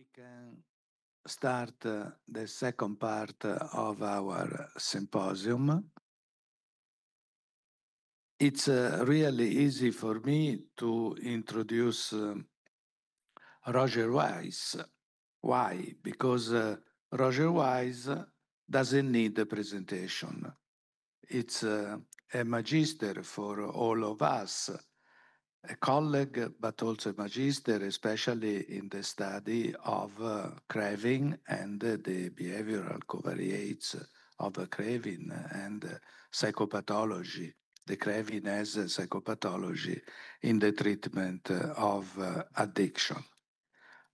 We can start the second part of our symposium. It's really easy for me to introduce Roger WEISS. Why? Because Roger WEISS doesn't need a presentation. It's a magister for all of us, a colleague, but also a magister, especially in the study of craving and the behavioral covariates of craving and psychopathology, the craving as a psychopathology in the treatment of addiction.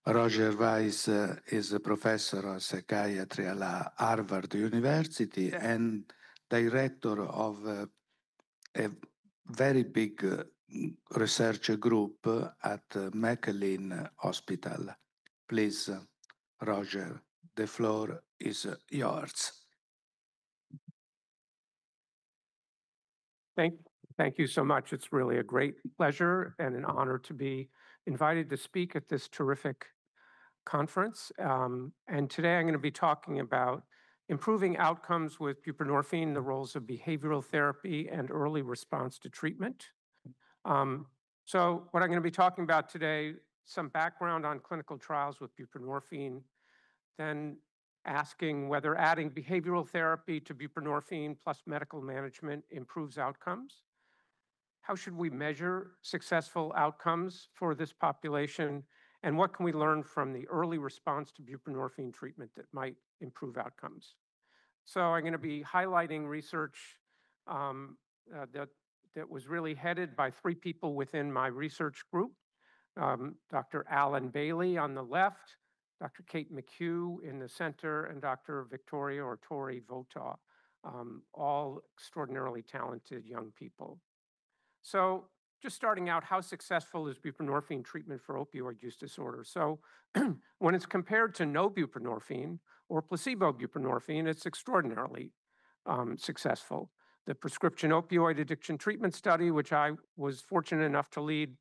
Roger WEISS is a professor of psychiatry at Harvard University and director of a very big research group at McLean Hospital. Please, Roger, the floor is yours. Thank you so much. It's really a great pleasure and an honor to be invited to speak at this terrific conference. And today I'm going to be talking about improving outcomes with buprenorphine, the roles of behavioral therapy and early response to treatment. So what I'm going to be talking about today, some background on clinical trials with buprenorphine, then asking whether adding behavioral therapy to buprenorphine plus medical management improves outcomes. How should we measure successful outcomes for this population? And what can we learn from the early response to buprenorphine treatment that might improve outcomes? So I'm going to be highlighting research that was really headed by three people within my research group. Dr. Alan Bailey on the left, Dr. Kate McHugh in the center, and Dr. Victoria or Tori Votaw, all extraordinarily talented young people. So just starting out, how successful is buprenorphine treatment for opioid use disorder? So when it's compared to no buprenorphine or placebo buprenorphine, it's extraordinarily successful. The prescription opioid addiction treatment study, which I was fortunate enough to lead,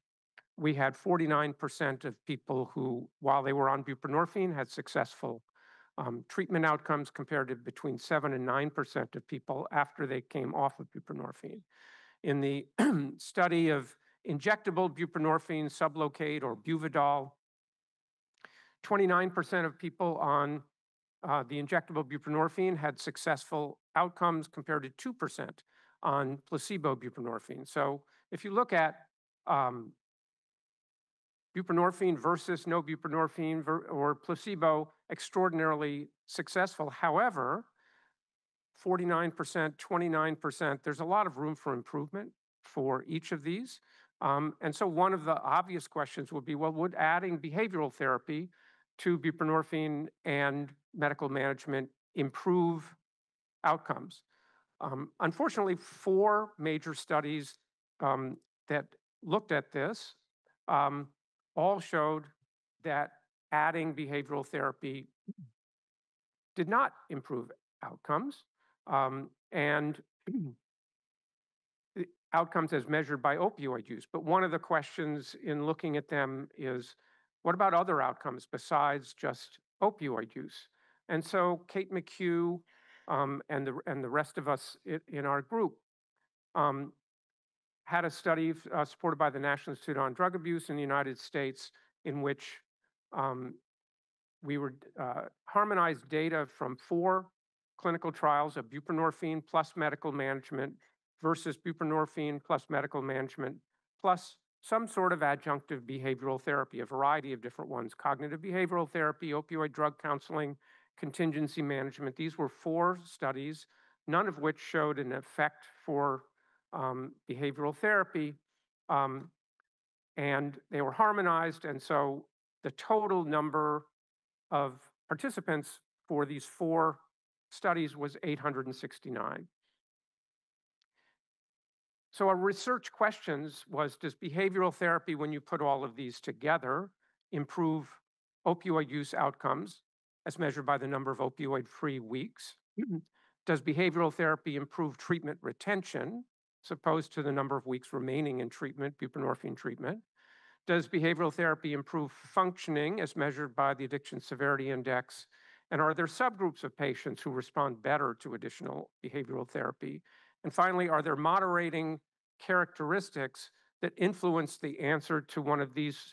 we had 49% of people who, while they were on buprenorphine, had successful treatment outcomes compared to between 7 and 9% of people after they came off of buprenorphine. In the study of injectable buprenorphine, Sublocade or Buvidal, 29% of people on the injectable buprenorphine had successful outcomes compared to 2% on placebo buprenorphine. So if you look at buprenorphine versus no buprenorphine or placebo, extraordinarily successful. However, 49%, 29%, there's a lot of room for improvement for each of these. And so one of the obvious questions would be, well, would adding behavioral therapy to buprenorphine and medical management improve outcomes? Unfortunately, 4 major studies that looked at this all showed that adding behavioral therapy did not improve outcomes. And outcomes as measured by opioid use. But one of the questions in looking at them is, what about other outcomes besides just opioid use? And so Kate McHugh and the rest of us in our group had a study supported by the National Institute on Drug Abuse in the United States in which we were harmonized data from 4 clinical trials of buprenorphine plus medical management versus buprenorphine plus medical management plus some sort of adjunctive behavioral therapy, a variety of different ones: cognitive behavioral therapy, opioid drug counseling, contingency management. These were 4 studies, none of which showed an effect for behavioral therapy, and they were harmonized, and so the total number of participants for these 4 studies was 869. So our research questions was, does behavioral therapy, when you put all of these together, improve opioid use outcomes as measured by the number of opioid-free weeks? Does behavioral therapy improve treatment retention, as opposed to the number of weeks remaining in treatment, buprenorphine treatment? Does behavioral therapy improve functioning as measured by the Addiction Severity Index? And are there subgroups of patients who respond better to additional behavioral therapy? And finally, are there moderating characteristics that influence the answer to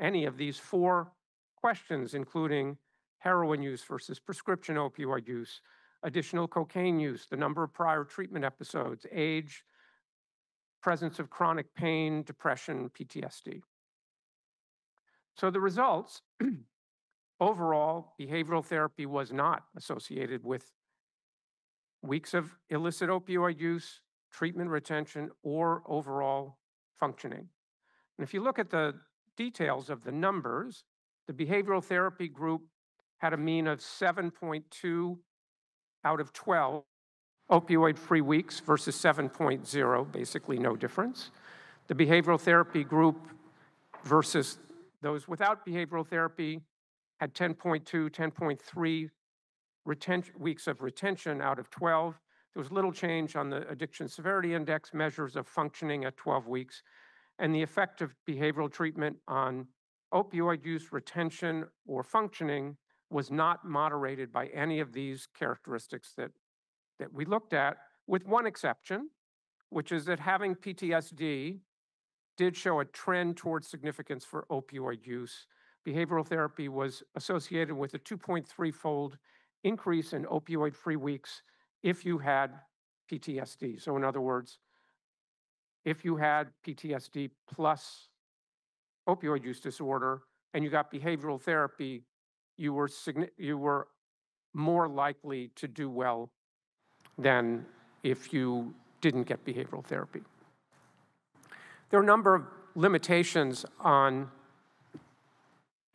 any of these four questions, including heroin use versus prescription opioid use, additional cocaine use, the number of prior treatment episodes, age, presence of chronic pain, depression, PTSD. So the results, overall, behavioral therapy was not associated with weeks of illicit opioid use, treatment retention, or overall functioning. And if you look at the details of the numbers, the behavioral therapy group had a mean of 7.2 out of 12 opioid-free weeks versus 7.0, basically no difference. The behavioral therapy group versus those without behavioral therapy had 10.2, 10.3 weeks of retention out of 12. There was little change on the Addiction Severity Index measures of functioning at 12 weeks. And the effect of behavioral treatment on opioid use, retention, or functioning was not moderated by any of these characteristics that we looked at, with one exception, which is that having PTSD did show a trend towards significance for opioid use. Behavioral therapy was associated with a 2.3-fold increase in opioid-free weeks if you had PTSD. So in other words, if you had PTSD plus opioid use disorder and you got behavioral therapy, you were more likely to do well than if you didn't get behavioral therapy. There are a number of limitations on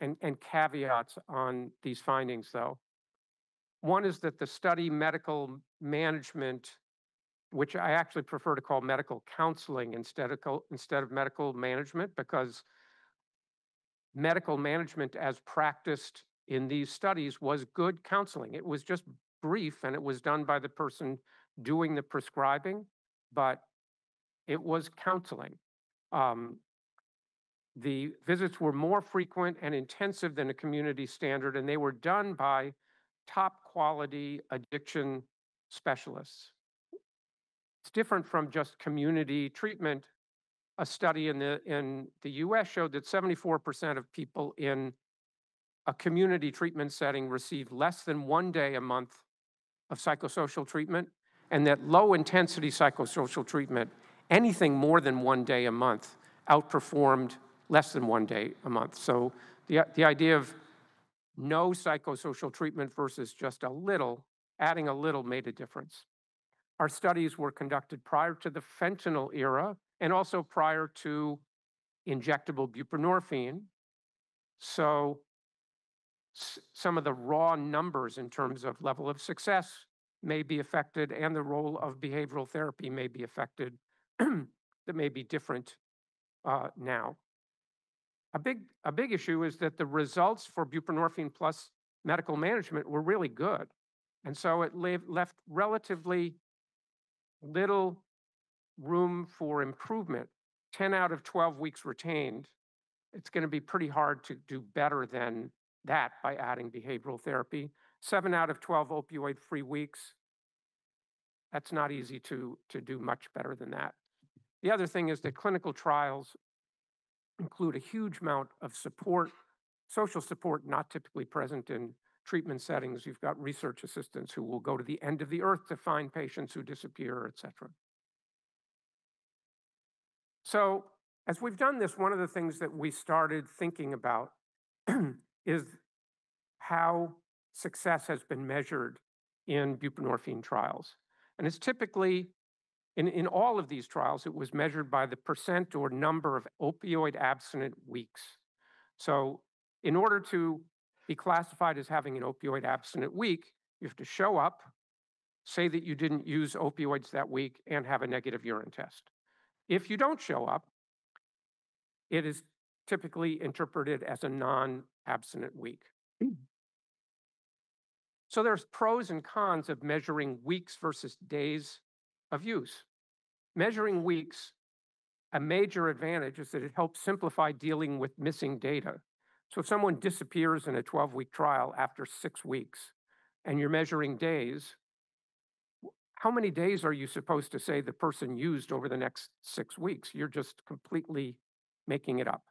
and caveats on these findings, though. One is that the study medical management, which I actually prefer to call medical counseling instead of medical management, because medical management as practiced in these studies was good counseling. It was just brief and it was done by the person doing the prescribing, but it was counseling. The visits were more frequent and intensive than a community standard, and they were done by top quality addiction specialists. It's different from just community treatment. A study in the US showed that 74% of people in a community treatment setting received less than 1 day a month of psychosocial treatment, and that low intensity psychosocial treatment, anything more than 1 day a month, outperformed less than 1 day a month. So the idea of no psychosocial treatment versus just a little, adding a little made a difference. Our studies were conducted prior to the fentanyl era and also prior to injectable buprenorphine. So some of the raw numbers in terms of level of success may be affected, and the role of behavioral therapy may be affected that may be different now. A big issue is that the results for buprenorphine plus medical management were really good. And so it left relatively little room for improvement. 10 out of 12 weeks retained. It's going to be pretty hard to do better than that by adding behavioral therapy. 7 out of 12 opioid-free weeks. That's not easy to do much better than that. The other thing is that clinical trials include a huge amount of support, social support not typically present in treatment settings. You've got research assistants who will go to the end of the earth to find patients who disappear, et cetera. So as we've done this, one of the things that we started thinking about is how success has been measured in buprenorphine trials. And it's typically, in all of these trials, it was measured by the percent or number of opioid abstinent weeks. So in order to be classified as having an opioid abstinent week, you have to show up, say that you didn't use opioids that week, and have a negative urine test. If you don't show up, it is typically interpreted as a non-abstinent week. So there's pros and cons of measuring weeks versus days of use. Measuring weeks a major advantage is that it helps simplify dealing with missing data. So if someone disappears in a 12-week trial after 6 weeks and you're measuring days, how many days are you supposed to say the person used over the next 6 weeks? You're just completely making it up.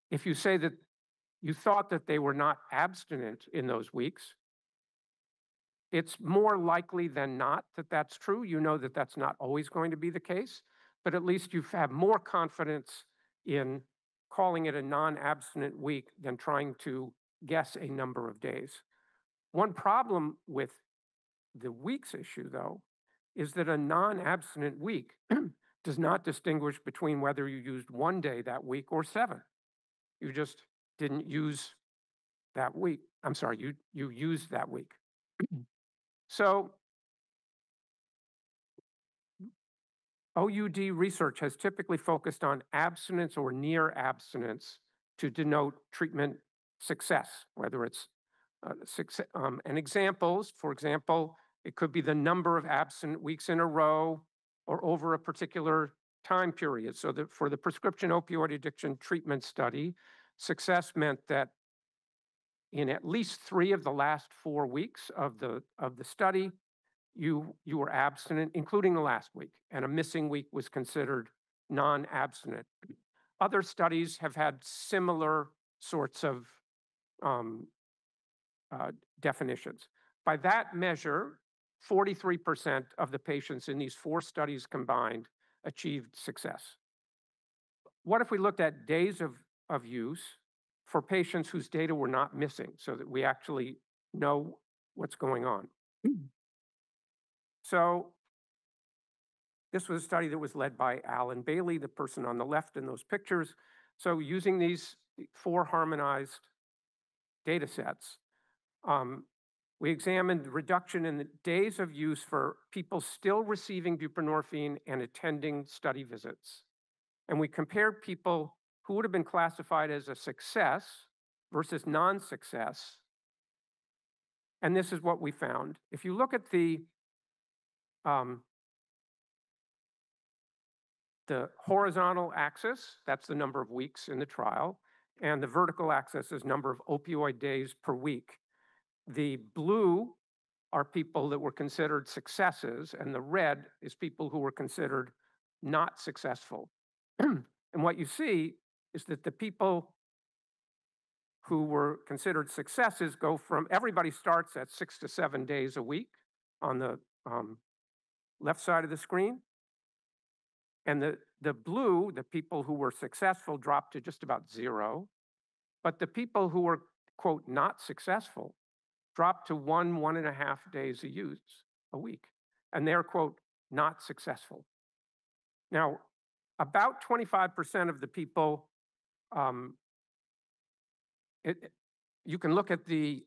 If you say that you thought that they were not abstinent in those weeks, it's more likely than not that that's true. You know that that's not always going to be the case, but at least you have more confidence in calling it a non-abstinent week than trying to guess a number of days. One problem with the weeks issue, though, is that a non-abstinent week does not distinguish between whether you used 1 day that week or 7. You just didn't use that week. I'm sorry, you used that week. So OUD research has typically focused on abstinence or near abstinence to denote treatment success, whether it's and examples, for example, it could be the number of abstinent weeks in a row or over a particular time period. So that for the prescription opioid addiction treatment study, success meant that in at least 3 of the last 4 weeks of the study, you were abstinent, including the last week, and a missing week was considered non-abstinent. Other studies have had similar sorts of definitions. By that measure, 43% of the patients in these 4 studies combined achieved success. What if we looked at days of use for patients whose data were not missing so that we actually know what's going on? So this was a study that was led by Alan Bailey, the person on the left in those pictures. So using these 4 harmonized data sets, we examined reduction in the days of use for people still receiving buprenorphine and attending study visits. And we compared people who would have been classified as a success versus non-success. And this is what we found. If you look at the horizontal axis, that's the number of weeks in the trial, and the vertical axis is number of opioid days per week. The blue are people that were considered successes, and the red is people who were considered not successful. And what you see is that the people who were considered successes go from, everybody starts at 6 to 7 days a week on the left side of the screen. And the blue, the people who were successful, dropped to just about 0. But the people who were, quote, not successful, dropped to 1.5 days of use a week. And they're, quote, not successful. Now, about 25% of the people, you can look at the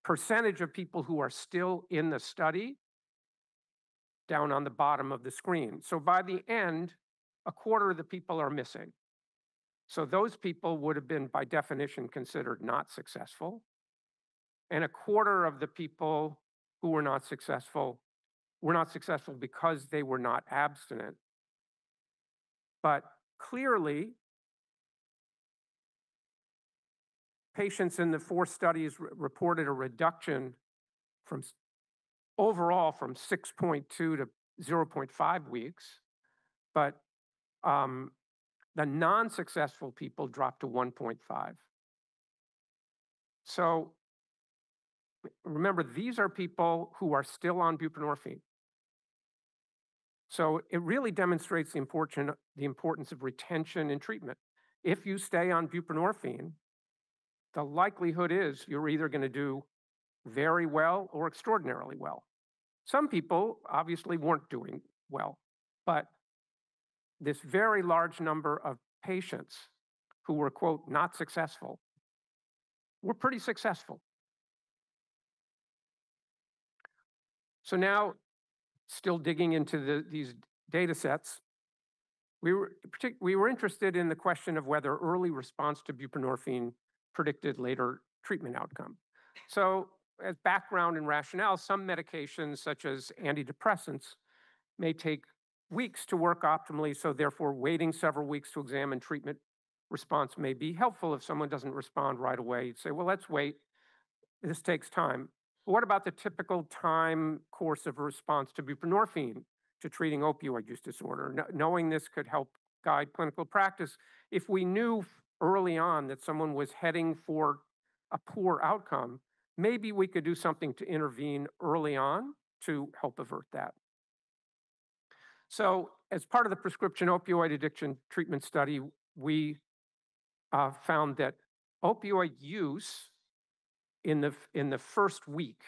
percentage of people who are still in the study down on the bottom of the screen. So by the end, 1/4 of the people are missing. So those people would have been, by definition, considered not successful. And 1/4 of the people who were not successful because they were not abstinent. But clearly, patients in the 4 studies reported a reduction from overall from 6.2 to 0.5 weeks, but the non-successful people dropped to 1.5. So remember, these are people who are still on buprenorphine. So it really demonstrates the importance of retention in treatment. If you stay on buprenorphine, the likelihood is you're either going to do very well or extraordinarily well. Some people obviously weren't doing well, but this very large number of patients who were, quote, not successful, were pretty successful. So now, still digging into these data sets, we were interested in the question of whether early response to buprenorphine predicted later treatment outcome. So as background and rationale, some medications, such as antidepressants, may take weeks to work optimally, so therefore waiting several weeks to examine treatment response may be helpful. If someone doesn't respond right away, you'd say, well, let's wait. This takes time. But what about the typical time course of response to buprenorphine to treating opioid use disorder? Knowing this could help guide clinical practice. If we knew early on that someone was heading for a poor outcome, maybe we could do something to intervene early on to help avert that. So as part of the prescription opioid addiction treatment study, we found that opioid use in the first week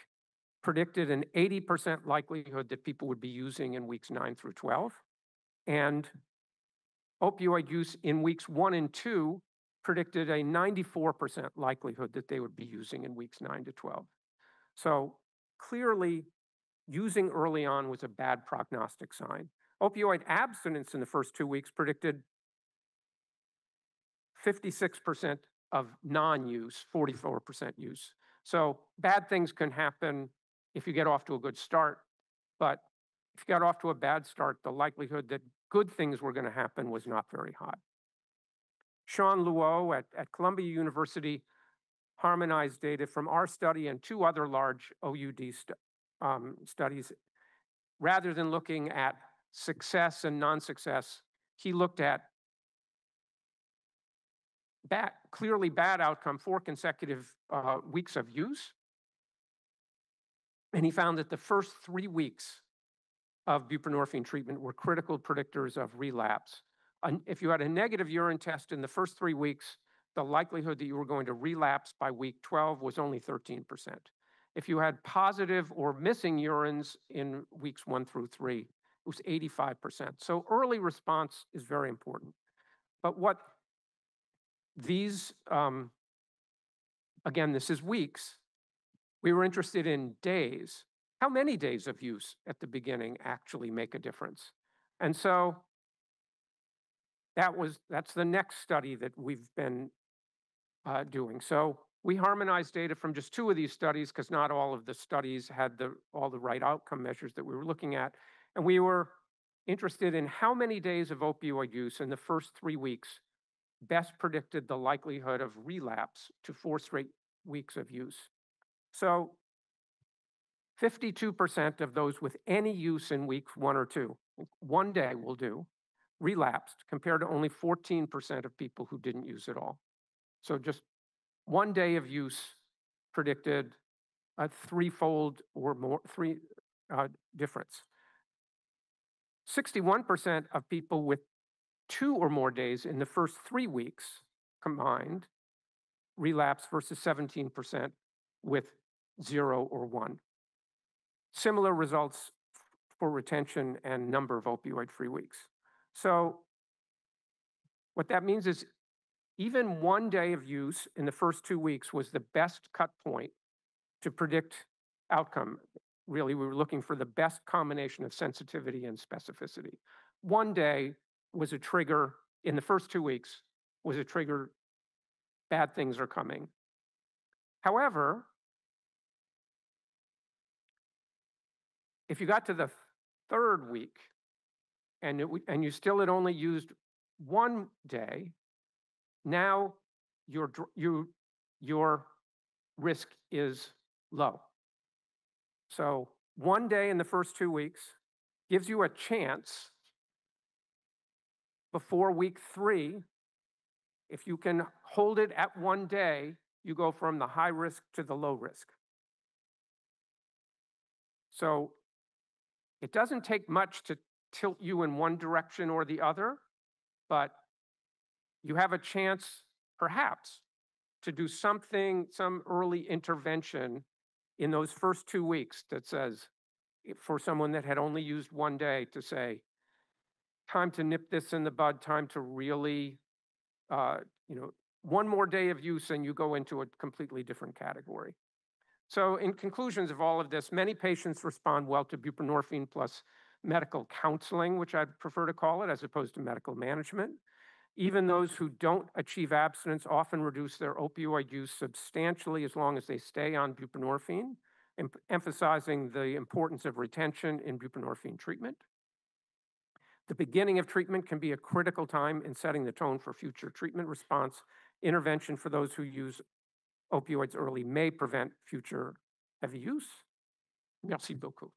predicted an 80% likelihood that people would be using in weeks 9 through 12. And opioid use in weeks 1 and 2 predicted a 94% likelihood that they would be using in weeks 9 to 12. So clearly, using early on was a bad prognostic sign. Opioid abstinence in the first 2 weeks predicted 56% of non-use, 44% use. So bad things can happen if you get off to a good start, but if you got off to a bad start, the likelihood that good things were going to happen was not very high. Sean Luo at Columbia University harmonized data from our study and 2 other large OUD studies. Rather than looking at success and non-success, he looked at clearly bad outcome, 4 consecutive weeks of use. And he found that the first 3 weeks of buprenorphine treatment were critical predictors of relapse. If you had a negative urine test in the first 3 weeks, the likelihood that you were going to relapse by week 12 was only 13%. If you had positive or missing urines in weeks 1 through 3, it was 85%. So early response is very important. But what these, again, this is weeks. We were interested in days. How many days of use at the beginning actually make a difference? And so that's the next study that we've been doing. So we harmonized data from just 2 of these studies because not all of the studies had all the right outcome measures that we were looking at. And we were interested in how many days of opioid use in the first 3 weeks best predicted the likelihood of relapse to 4 straight weeks of use. So 52% of those with any use in weeks 1 or 2, 1 day will do, relapsed, compared to only 14% of people who didn't use at all. So just 1 day of use predicted a 3-fold or more difference. 61% of people with 2 or more days in the first 3 weeks combined relapse versus 17% with 0 or 1. Similar results for retention and number of opioid-free weeks. So what that means is even 1 day of use in the first 2 weeks was the best cut point to predict outcome. Really, we were looking for the best combination of sensitivity and specificity. 1 day was a trigger in the first 2 weeks, was a trigger, bad things are coming. However, if you got to the 3rd week and you still had only used 1 day, now your risk is low. So 1 day in the first 2 weeks gives you a chance before week 3. If you can hold it at 1 day, you go from the high risk to the low risk. So it doesn't take much to tilt you in one direction or the other, but you have a chance, perhaps, to do something, some early intervention in those first 2 weeks that says, for someone that had only used 1 day, to say, time to nip this in the bud, time to really, 1 more day of use and you go into a completely different category. So in conclusions of all of this, many patients respond well to buprenorphine plus medical counseling, which I'd prefer to call it, as opposed to medical management. Even those who don't achieve abstinence often reduce their opioid use substantially as long as they stay on buprenorphine, emphasizing the importance of retention in buprenorphine treatment. The beginning of treatment can be a critical time in setting the tone for future treatment response. Intervention for those who use opioids early may prevent future heavy use. Merci beaucoup.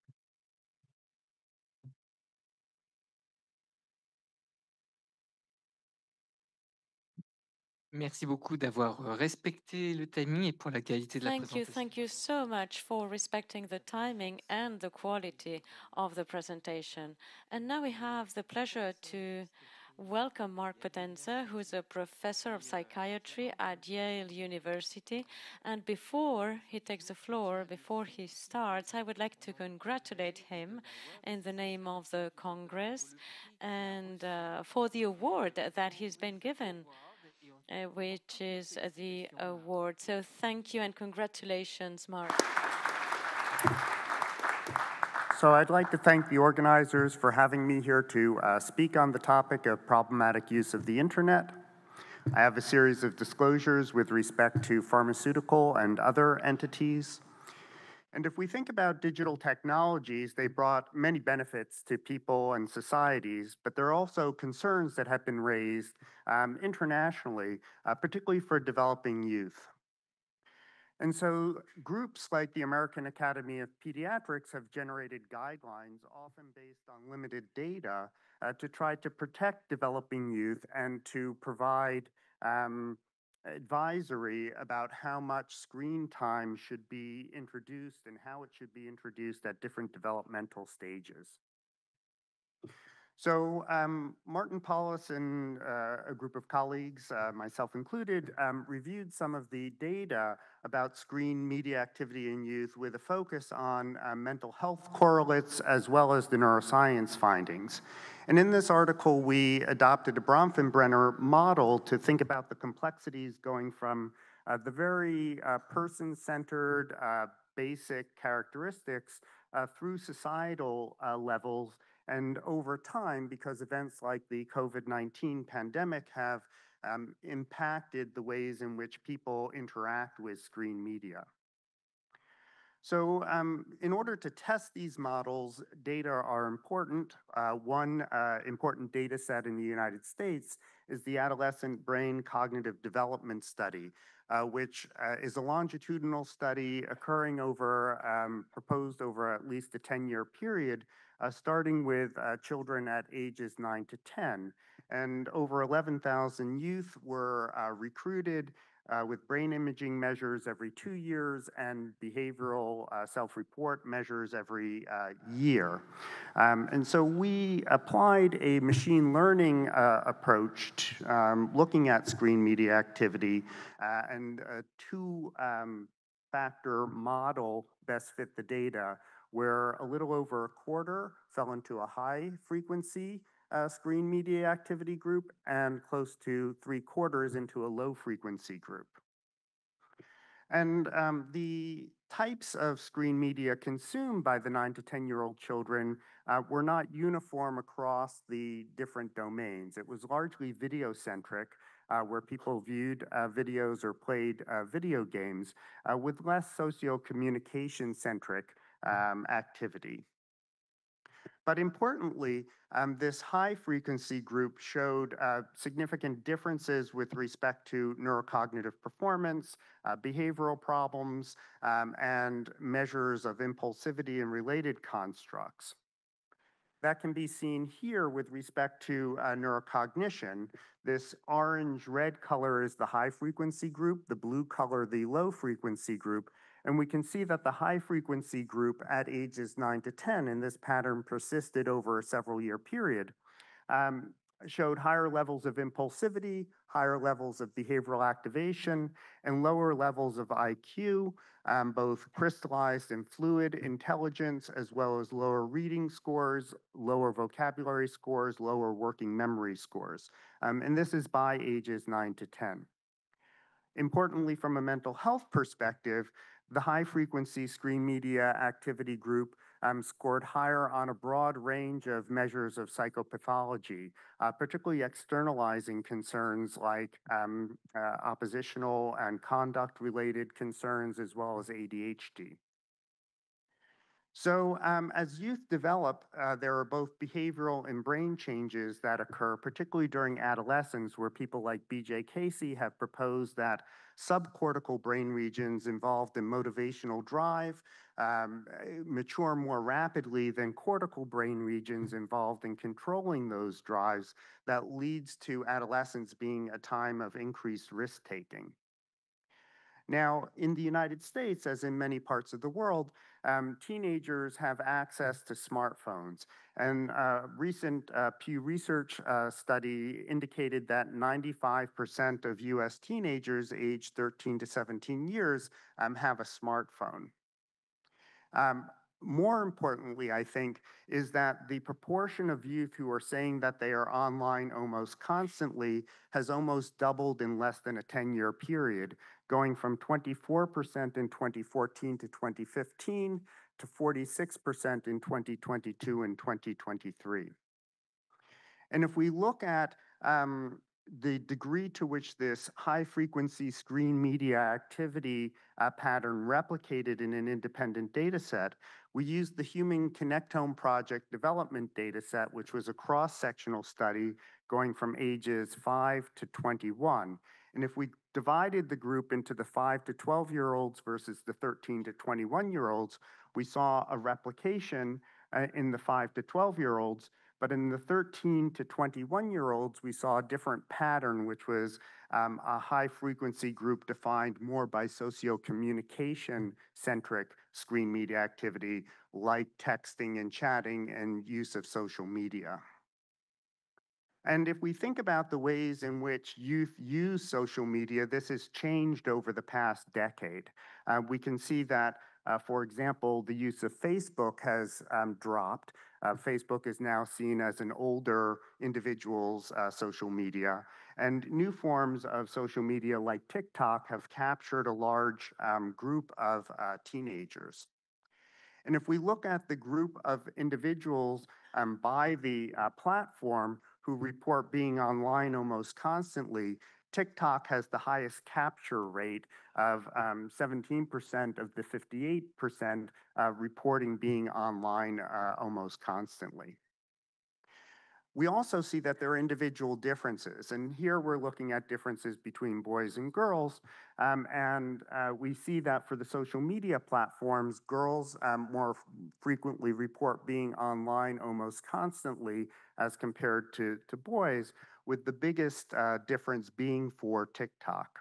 Merci beaucoup d'avoir respecté le timing et pour la qualité de la présentation. Thank you so much for respecting the timing and the quality of the presentation. And now we have the pleasure to welcome Marc POTENZA, who is a professor of psychiatry at Yale University. And before he takes the floor, before he starts, I would like to congratulate him in the name of the Congress and for the award that he's been given, which is the award. So thank you and congratulations, Marc. So I'd like to thank the organizers for having me here to speak on the topic of problematic use of the internet. I have a series of disclosures with respect to pharmaceutical and other entities. And if we think about digital technologies, they brought many benefits to people and societies, but there are also concerns that have been raised internationally, particularly for developing youth. And so groups like the American Academy of Pediatrics have generated guidelines, often based on limited data, to try to protect developing youth and to provide advisory about how much screen time should be introduced and how it should be introduced at different developmental stages. So Martin Paulus and a group of colleagues, myself included, reviewed some of the data about screen media activity in youth with a focus on mental health correlates as well as the neuroscience findings. And in this article, we adopted a Bronfenbrenner model to think about the complexities going from the very person-centered basic characteristics through societal levels and over time, because events like the COVID-19 pandemic have impacted the ways in which people interact with screen media. So in order to test these models, data are important. One important data set in the United States is the Adolescent Brain Cognitive Development Study, which is a longitudinal study occurring over, proposed over at least a 10-year period, starting with children at ages 9 to 10. And over 11,000 youth were recruited with brain imaging measures every 2 years and behavioral self-report measures every year. And so we applied a machine learning approach to, looking at screen media activity, and a two-factor model best fit the data, where a little over a quarter fell into a high frequency screen media activity group and close to 3/4 into a low frequency group. And the types of screen media consumed by the 9 to 10-year-old children were not uniform across the different domains. It was largely video-centric, where people viewed videos or played video games, with less socio-communication-centric activity. But importantly, this high-frequency group showed significant differences with respect to neurocognitive performance, behavioral problems, and measures of impulsivity and related constructs. That can be seen here with respect to neurocognition. This orange-red color is the high-frequency group, the blue color the low-frequency group, and we can see that the high-frequency group at ages 9 to 10, and this pattern persisted over a several-year period, showed higher levels of impulsivity, higher levels of behavioral activation, and lower levels of IQ, both crystallized and fluid intelligence, as well as lower reading scores, lower vocabulary scores, lower working memory scores. And this is by ages 9 to 10. Importantly, from a mental health perspective, the high-frequency screen media activity group scored higher on a broad range of measures of psychopathology, particularly externalizing concerns like oppositional and conduct-related concerns, as well as ADHD. So as youth develop, there are both behavioral and brain changes that occur, particularly during adolescence, where people like B.J. Casey have proposed that subcortical brain regions involved in motivational drive mature more rapidly than cortical brain regions involved in controlling those drives. That leads to adolescence being a time of increased risk-taking. Now, in the United States, as in many parts of the world, teenagers have access to smartphones. And a recent Pew Research study indicated that 95% of US teenagers aged 13 to 17 years have a smartphone. More importantly, I think, is that the proportion of youth who are saying that they are online almost constantly has almost doubled in less than a 10-year period, going from 24% in 2014 to 2015 to 46% in 2022 and 2023. And if we look at the degree to which this high-frequency screen media activity pattern replicated in an independent data set, we used the Human Connectome Project development data set, which was a cross-sectional study going from ages 5 to 21. And if we divided the group into the 5 to 12-year-olds versus the 13 to 21-year-olds, we saw a replication in the 5 to 12-year-olds. But in the 13 to 21-year-olds, we saw a different pattern, which was a high-frequency group defined more by socio-communication-centric screen media activity, like texting and chatting and use of social media. And if we think about the ways in which youth use social media, this has changed over the past decade. We can see that, for example, the use of Facebook has dropped. Facebook is now seen as an older individual's social media. And new forms of social media like TikTok have captured a large group of teenagers. And if we look at the group of individuals by the platform who report being online almost constantly, TikTok has the highest capture rate of 17% of the 58% reporting being online almost constantly. We also see that there are individual differences, and here we're looking at differences between boys and girls, and we see that for the social media platforms, girls more frequently report being online almost constantly as compared to boys, with the biggest difference being for TikTok.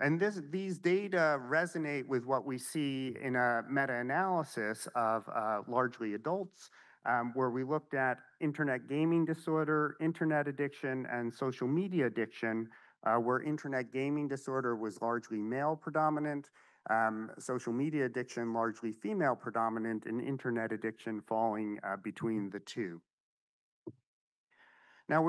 And these data resonate with what we see in a meta-analysis of largely adults, where we looked at internet gaming disorder, internet addiction, and social media addiction, where internet gaming disorder was largely male predominant, social media addiction largely female predominant, and internet addiction falling between the two. Now,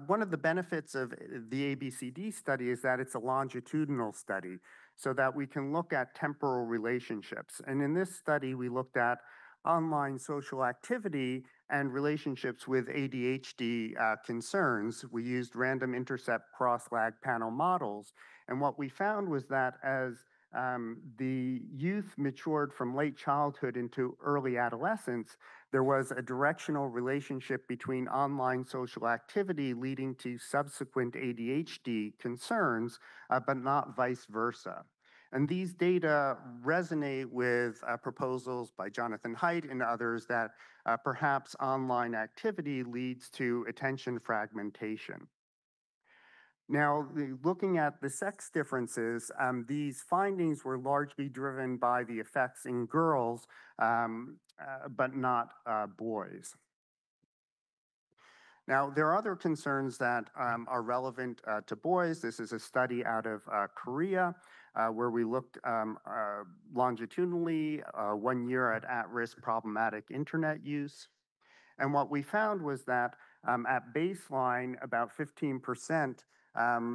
one of the benefits of the ABCD study is that it's a longitudinal study, so that we can look at temporal relationships. And in this study, we looked at online social activity and relationships with ADHD concerns. We used random intercept cross-lag panel models. And what we found was that as the youth matured from late childhood into early adolescence, there was a directional relationship between online social activity leading to subsequent ADHD concerns, but not vice versa. And these data resonate with proposals by Jonathan Haidt and others that perhaps online activity leads to attention fragmentation. Now, looking at the sex differences, these findings were largely driven by the effects in girls, but not boys. Now, there are other concerns that are relevant to boys. This is a study out of Korea, where we looked longitudinally 1 year at-risk problematic internet use. And what we found was that at baseline, about 15%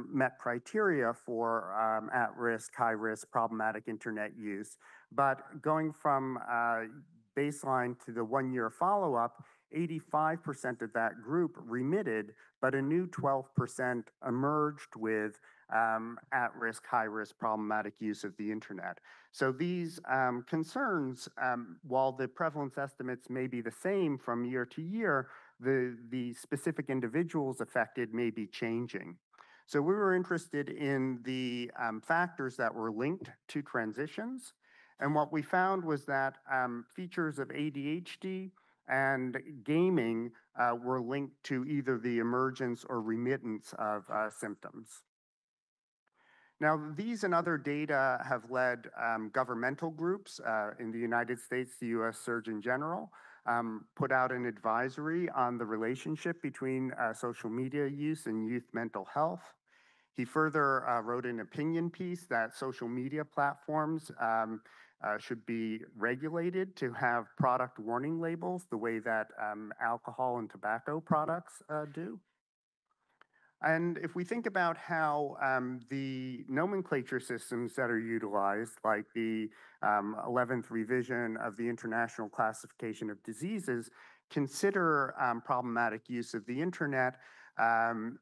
met criteria for at-risk, high-risk, problematic internet use. But going from baseline to the 1 year follow-up, 85% of that group remitted, but a new 12% emerged with at-risk, high-risk problematic use of the internet. So these concerns, while the prevalence estimates may be the same from year to year, the specific individuals affected may be changing. So we were interested in the factors that were linked to transitions. And what we found was that features of ADHD and gaming were linked to either the emergence or remittance of symptoms. Now, these and other data have led governmental groups in the United States, the US Surgeon General, put out an advisory on the relationship between social media use and youth mental health. He further wrote an opinion piece that social media platforms should be regulated to have product warning labels the way that alcohol and tobacco products do. And if we think about how the nomenclature systems that are utilized, like the 11th revision of the International Classification of Diseases, consider problematic use of the internet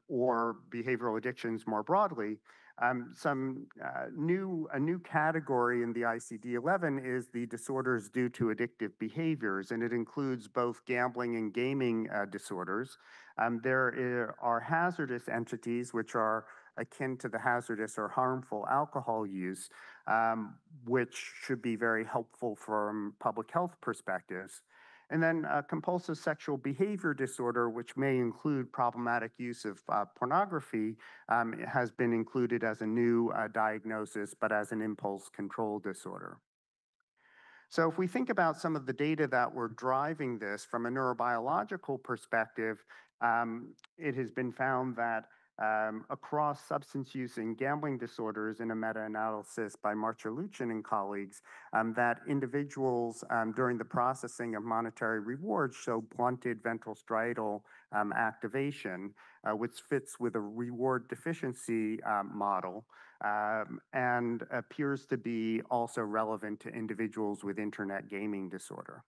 or behavioral addictions more broadly, a new category in the ICD-11 is the disorders due to addictive behaviors, and it includes both gambling and gaming disorders. There are hazardous entities which are akin to the hazardous or harmful alcohol use, which should be very helpful from public health perspectives. And then compulsive sexual behavior disorder, which may include problematic use of pornography, has been included as a new diagnosis, but as an impulse control disorder. So if we think about some of the data that were driving this from a neurobiological perspective, it has been found that across substance use and gambling disorders in a meta-analysis by Marcheluchin and colleagues, that individuals during the processing of monetary rewards show blunted ventral striatal activation, which fits with a reward deficiency model and appears to be also relevant to individuals with internet gaming disorder.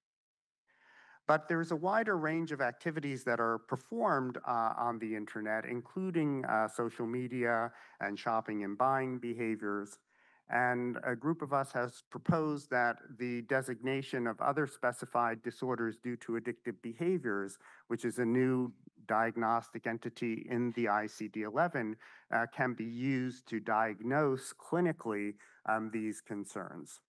But there's a wider range of activities that are performed on the internet, including social media and shopping and buying behaviors. And a group of us has proposed that the designation of other specified disorders due to addictive behaviors, which is a new diagnostic entity in the ICD-11, can be used to diagnose clinically these concerns.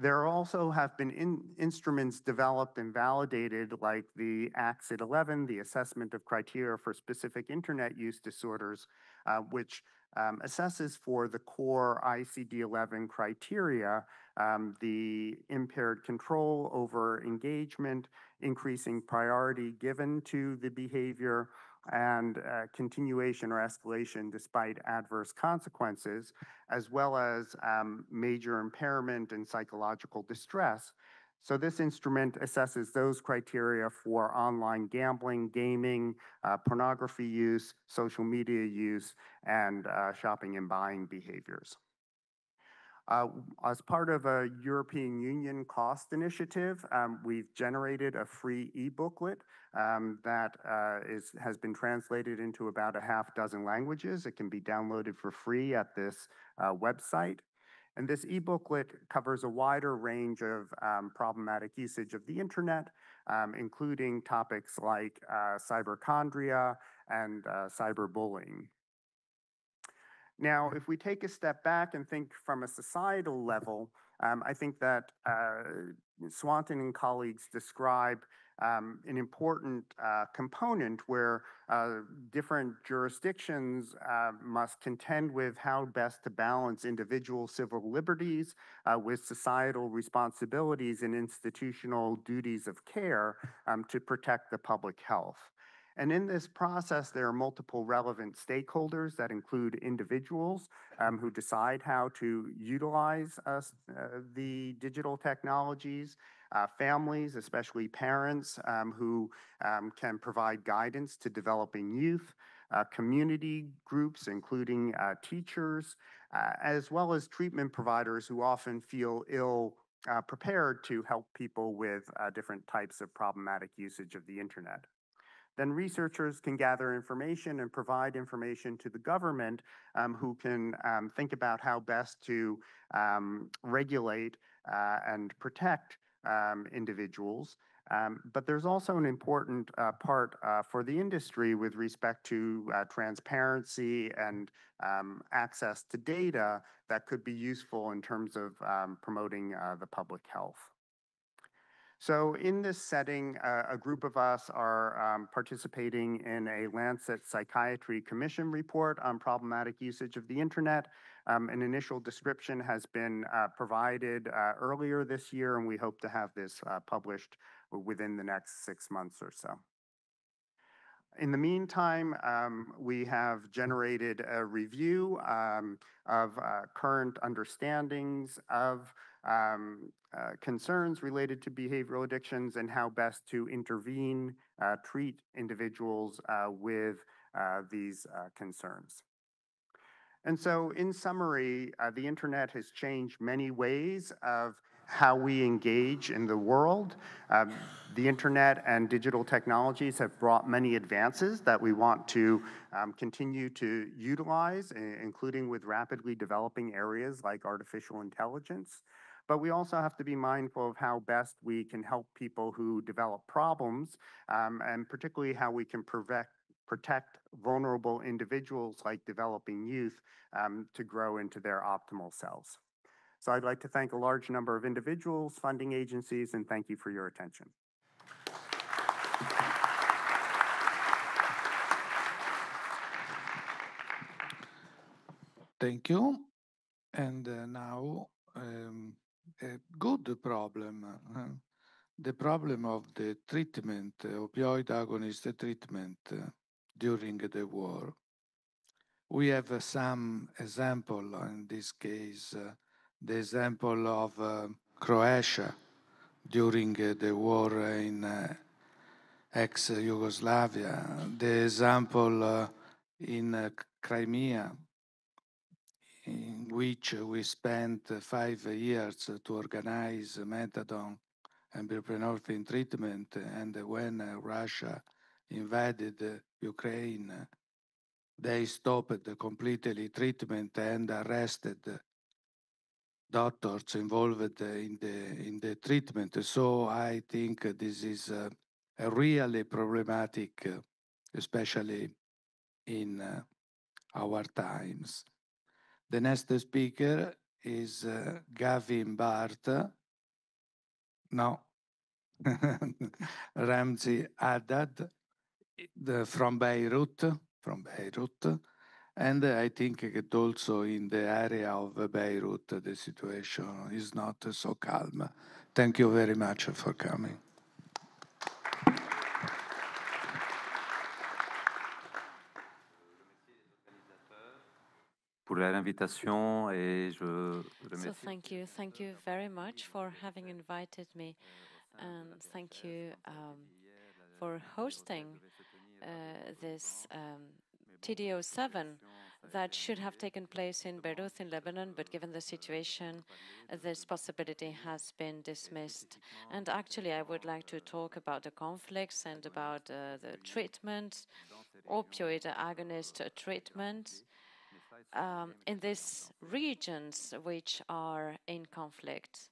There also have been instruments developed and validated like the ATHS-2025, the Assessment of Criteria for Specific Internet Use Disorders, which assesses for the core ICD-11 criteria, the impaired control over engagement, increasing priority given to the behavior, and continuation or escalation despite adverse consequences, as well as major impairment and psychological distress. So this instrument assesses those criteria for online gambling, gaming, pornography use, social media use, and shopping and buying behaviors. As part of a European Union cost initiative, we've generated a free e-booklet that has been translated into about a half dozen languages. It can be downloaded for free at this website. And this e-booklet covers a wider range of problematic usage of the internet, including topics like cyberchondria and cyberbullying. Now, if we take a step back and think from a societal level, I think that Swanton and colleagues describe an important component where different jurisdictions must contend with how best to balance individual civil liberties with societal responsibilities and institutional duties of care to protect the public health. And in this process, there are multiple relevant stakeholders that include individuals who decide how to utilize the digital technologies, families, especially parents who can provide guidance to developing youth, community groups, including teachers, as well as treatment providers who often feel ill prepared to help people with different types of problematic usage of the internet. then researchers can gather information and provide information to the government, who can think about how best to regulate and protect individuals. But there's also an important part for the industry with respect to transparency and access to data that could be useful in terms of promoting the public health. So in this setting, a group of us are participating in a Lancet Psychiatry Commission report on problematic usage of the internet. An initial description has been provided earlier this year, and we hope to have this published within the next 6 months or so. In the meantime, we have generated a review of current understandings of concerns related to behavioral addictions and how best to intervene, treat individuals with these concerns. And so, in summary, the internet has changed many ways of how we engage in the world. The internet and digital technologies have brought many advances that we want to continue to utilize, including with rapidly developing areas like artificial intelligence. But we also have to be mindful of how best we can help people who develop problems, and particularly how we can protect vulnerable individuals like developing youth to grow into their optimal selves. So I'd like to thank a large number of individuals, funding agencies, and thank you for your attention. Thank you. And now, a good problem, the problem of the treatment, opioid agonist treatment during the war. We have some example, in this case, the example of Croatia during the war in ex-Yugoslavia, the example in Crimea, in which we spent 5 years to organize methadone and buprénorphine treatment, and when Russia invaded Ukraine, they stopped completely treatment and arrested doctors involved in the treatment. So I think this is a really problematic, especially in our times. The next speaker is Gavin Bart. No, Ramzy HADDAD from Beirut. And I think that also in the area of Beirut, the situation is not so calm. Thank you very much for coming. Pour l'invitation et je So thank you very much for having invited me, and thank you for hosting this TDO7 that should have taken place in Beirut in Lebanon, but given the situation, this possibility has been dismissed. And actually, I would like to talk about the conflicts and about the treatment, opioid agonist treatment in these regions which are in conflict.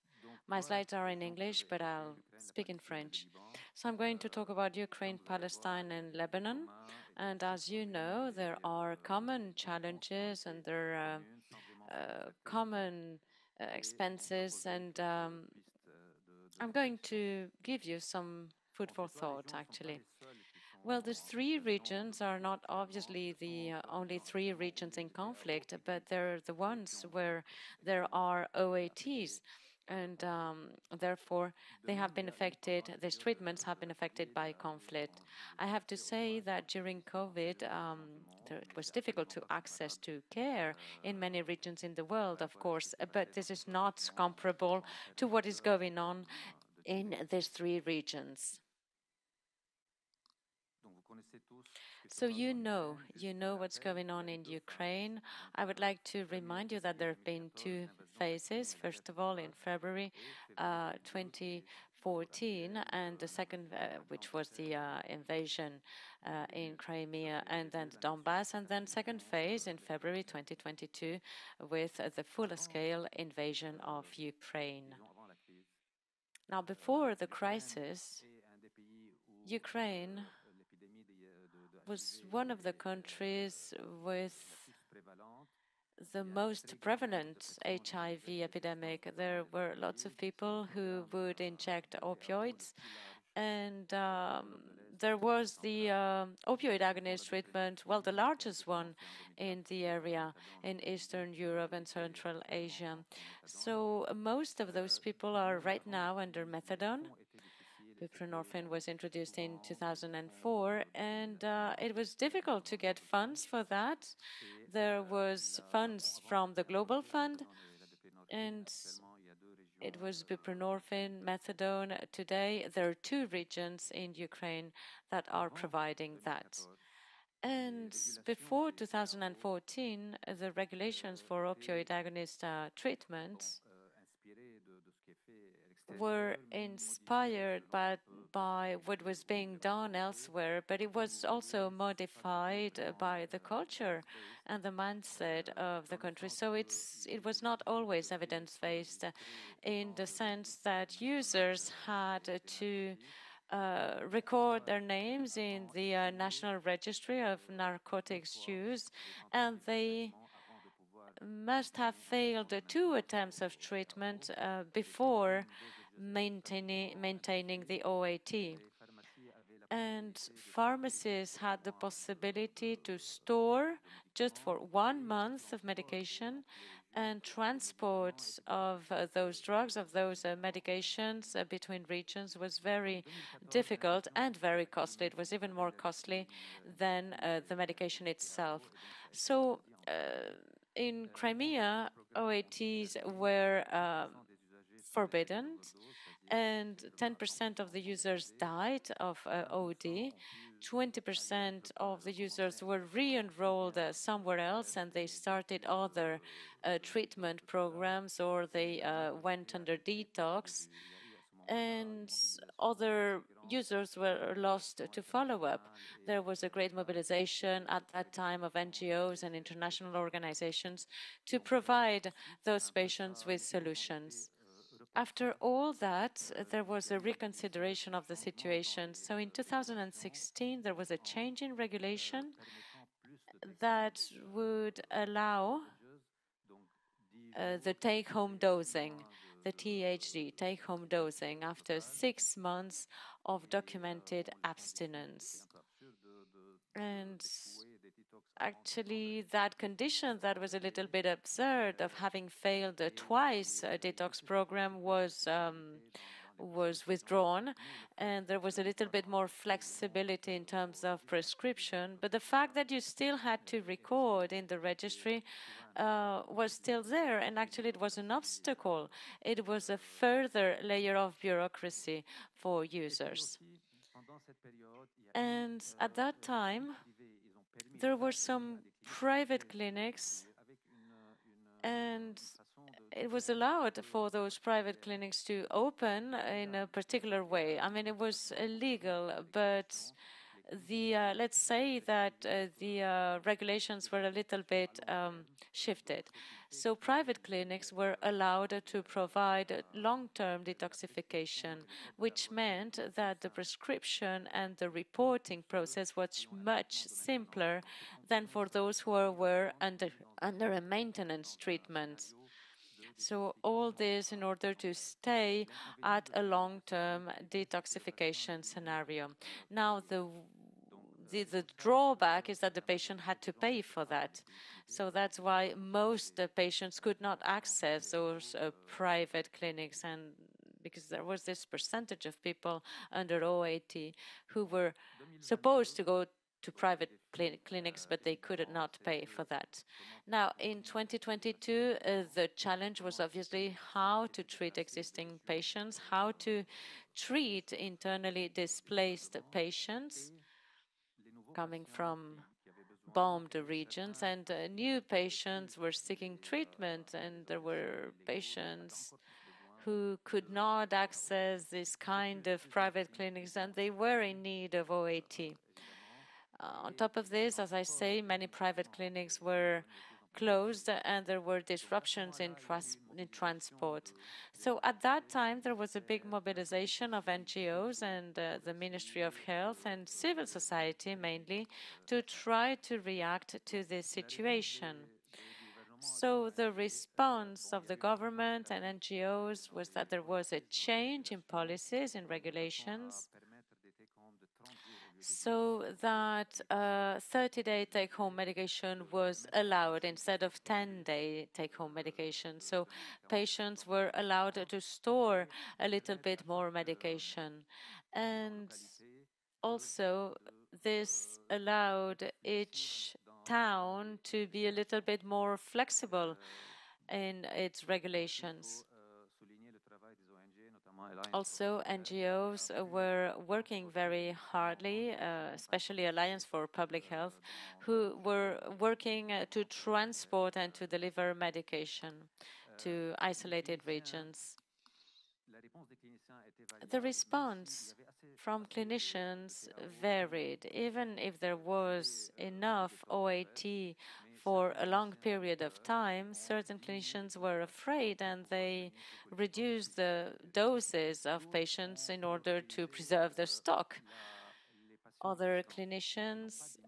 My slides are in English, but I'll speak in French. So I'm going to talk about Ukraine, Palestine, and Lebanon. And as you know, there are common challenges and there are common expenses. And I'm going to give you some food for thought, actually. Well, these 3 regions are not obviously the only 3 regions in conflict, but they're the ones where there are OATs. And therefore, they have been affected, these treatments have been affected by conflict. I have to say that during COVID, it was difficult to access to care in many regions in the world, of course, but this is not comparable to what is going on in these 3 regions. So you know what's going on in Ukraine. I would like to remind you that there have been 2 phases. First of all, in February 25, 14, and the second, which was the invasion in Crimea, and then the Donbass, and then second phase in February 2022 with the full-scale invasion of Ukraine. Now, before the crisis, Ukraine was one of the countries with the most prevalent HIV epidemic. There were lots of people who would inject opioids, and there was the opioid agonist treatment, well, the largest one in the area in Eastern Europe and Central Asia. So most of those people are right now under methadone. Buprénorphine was introduced in 2004, and it was difficult to get funds for that. There was funds from the Global Fund, and it was buprénorphine, methadone. Today, there are 2 regions in Ukraine that are providing that. And before 2014, the regulations for opioid agonist treatment were inspired by what was being done elsewhere, but it was also modified by the culture and the mindset of the country. So it was not always evidence-based in the sense that users had to record their names in the National Registry of Narcotics Use, and they must have failed 2 attempts of treatment before maintaining the OAT. And pharmacies had the possibility to store just for 1 month of medication, and transport of those drugs, of those medications between regions was very difficult and very costly. It was even more costly than the medication itself. So in Crimea, OATs were forbidden, and 10% of the users died of OD. 20% of the users were re-enrolled somewhere else, and they started other treatment programs, or they went under detox, and other users were lost to follow-up. There was a great mobilization at that time of NGOs and international organizations to provide those patients with solutions. After all that, there was a reconsideration of the situation. So in 2016, there was a change in regulation that would allow the take-home dosing, the THD, take-home dosing, after 6 months of documented abstinence. And actually, that condition that was a little bit absurd of having failed twice a detox program was withdrawn, and there was a little bit more flexibility in terms of prescription. But the fact that you still had to record in the registry was still there, and actually it was an obstacle. It was a further layer of bureaucracy for users. And at that time, there were some private clinics, and it was allowed for those private clinics to open in a particular way. I mean, it was illegal, but let's say that the regulations were a little bit shifted. So private clinics were allowed to provide long-term detoxification, which meant that the prescription and the reporting process was much simpler than for those who were under a maintenance treatment. So all this in order to stay at a long-term detoxification scenario. Now, the drawback is that the patient had to pay for that. So that's why most patients could not access those private clinics, and because there was this percentage of people under OAT who were supposed to go to private clinics, but they could not pay for that. Now, in 2022, the challenge was obviously how to treat existing patients, how to treat internally displaced patients coming from bombed regions, and new patients were seeking treatment, and there were patients who could not access this kind of private clinics, and they were in need of OAT. On top of this, as I say, many private clinics were closed and there were disruptions in transport. So at that time, there was a big mobilization of NGOs and the Ministry of Health and civil society mainly to try to react to this situation. So the response of the government and NGOs was that there was a change in policies and regulations so that 30-day take-home medication was allowed instead of 10-day take-home medication. So patients were allowed to store a little bit more medication. And also, this allowed each town to be a little bit more flexible in its regulations. Also, NGOs were working very hardly, especially Alliance for Public Health, who were working to transport and to deliver medication to isolated regions. The response from clinicians varied. Even if there was enough OAT for a long period of time, certain clinicians were afraid and they reduced the doses of patients in order to preserve their stock. Other clinicians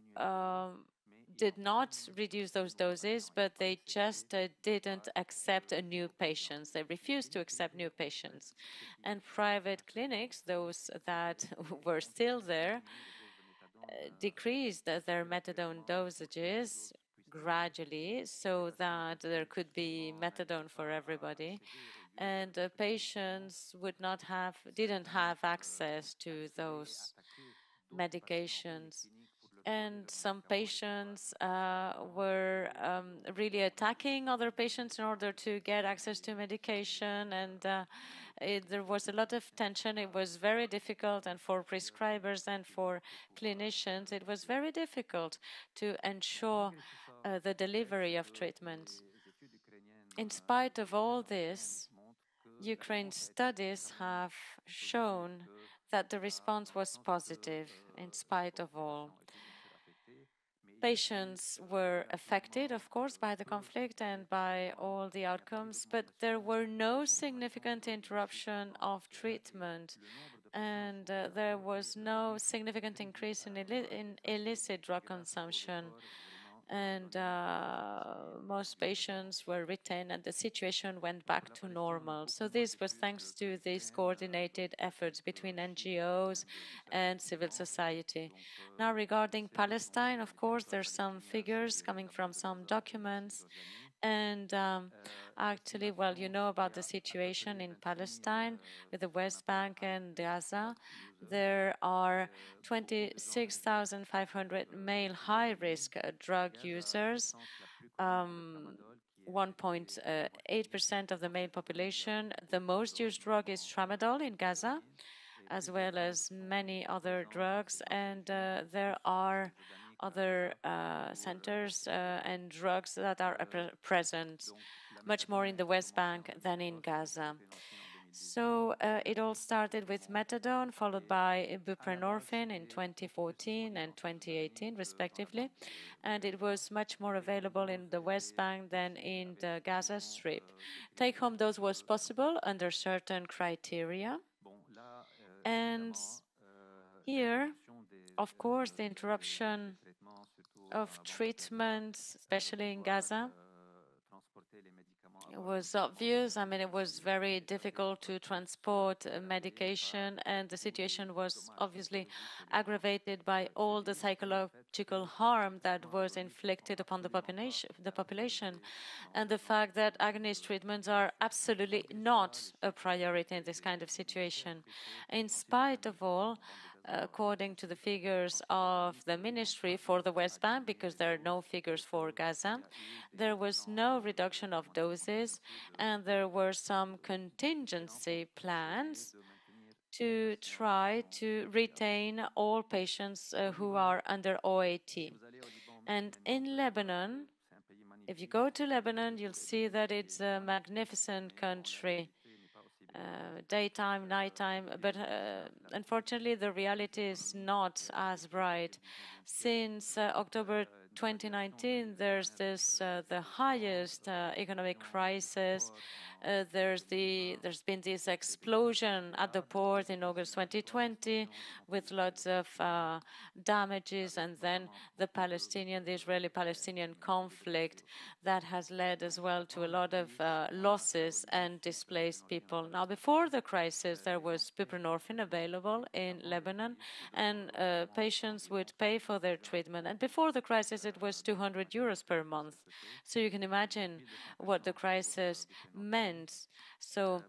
did not reduce those doses, but they just didn't accept new patients. They refused to accept new patients. And private clinics, those that were still there, decreased their methadone dosages gradually so that there could be methadone for everybody. And patients didn't have access to those medications. And some patients were really attacking other patients in order to get access to medication, and there was a lot of tension. It was very difficult, and for prescribers and for clinicians, it was very difficult to ensure the delivery of treatment. In spite of all this, Ukraine's studies have shown that the response was positive in spite of all. Patients were affected, of course, by the conflict and by all the outcomes, but there were no significant interruption of treatment, and there was no significant increase in illicit drug consumption. And most patients were retained and the situation went back to normal. So this was thanks to these coordinated efforts between NGOs and civil society. Now, regarding Palestine, of course, there's some figures coming from some documents. And actually, well, you know about the situation in Palestine with the West Bank and Gaza. There are 26,500 male high-risk drug users, 1.8% of the male population. The most used drug is tramadol in Gaza, as well as many other drugs. And there are other centers and drugs that are present much more in the West Bank than in Gaza. So it all started with methadone, followed by buprénorphine in 2014 and 2018, respectively. And it was much more available in the West Bank than in the Gaza Strip. Take-home dose was possible under certain criteria. And here, of course, the interruption of treatment, especially in Gaza, was obvious. I mean, it was very difficult to transport medication, and the situation was obviously aggravated by all the psychological harm that was inflicted upon the population, and the fact that agonist treatments are absolutely not a priority in this kind of situation. In spite of all, according to the figures of the ministry for the West Bank, because there are no figures for Gaza, there was no reduction of doses, and there were some contingency plans to try to retain all patients who are under OAT. And in Lebanon, if you go to Lebanon, you'll see that it's a magnificent country. daytime, nighttime, but unfortunately the reality is not as bright. Since October 2019, there's the highest economic crisis. There's been this explosion at the port in August 2020 with lots of damages, and then the Israeli-Palestinian conflict that has led as well to a lot of losses and displaced people. Now, before the crisis, there was buprénorphine available in Lebanon, and patients would pay for their treatment. And before the crisis, it was 200 euros per month. So you can imagine what the crisis meant. So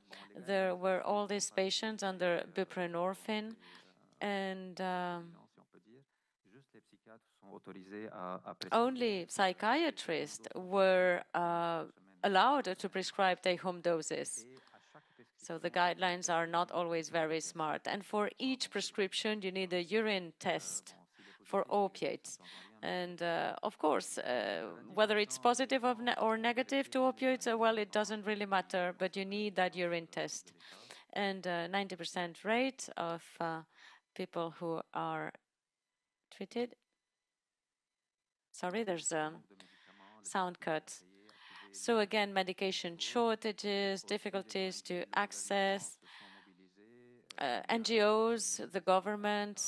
there were all these patients under buprénorphine, and only psychiatrists were allowed to prescribe take-home doses. So the guidelines are not always very smart. And for each prescription, you need a urine test for opiates. And of course, whether it's positive or negative to opioids, well, it doesn't really matter, but you need that urine test. And 90% rate of people who are treated. Sorry, there's a sound cut. So again, medication shortages, difficulties to access, NGOs, the government,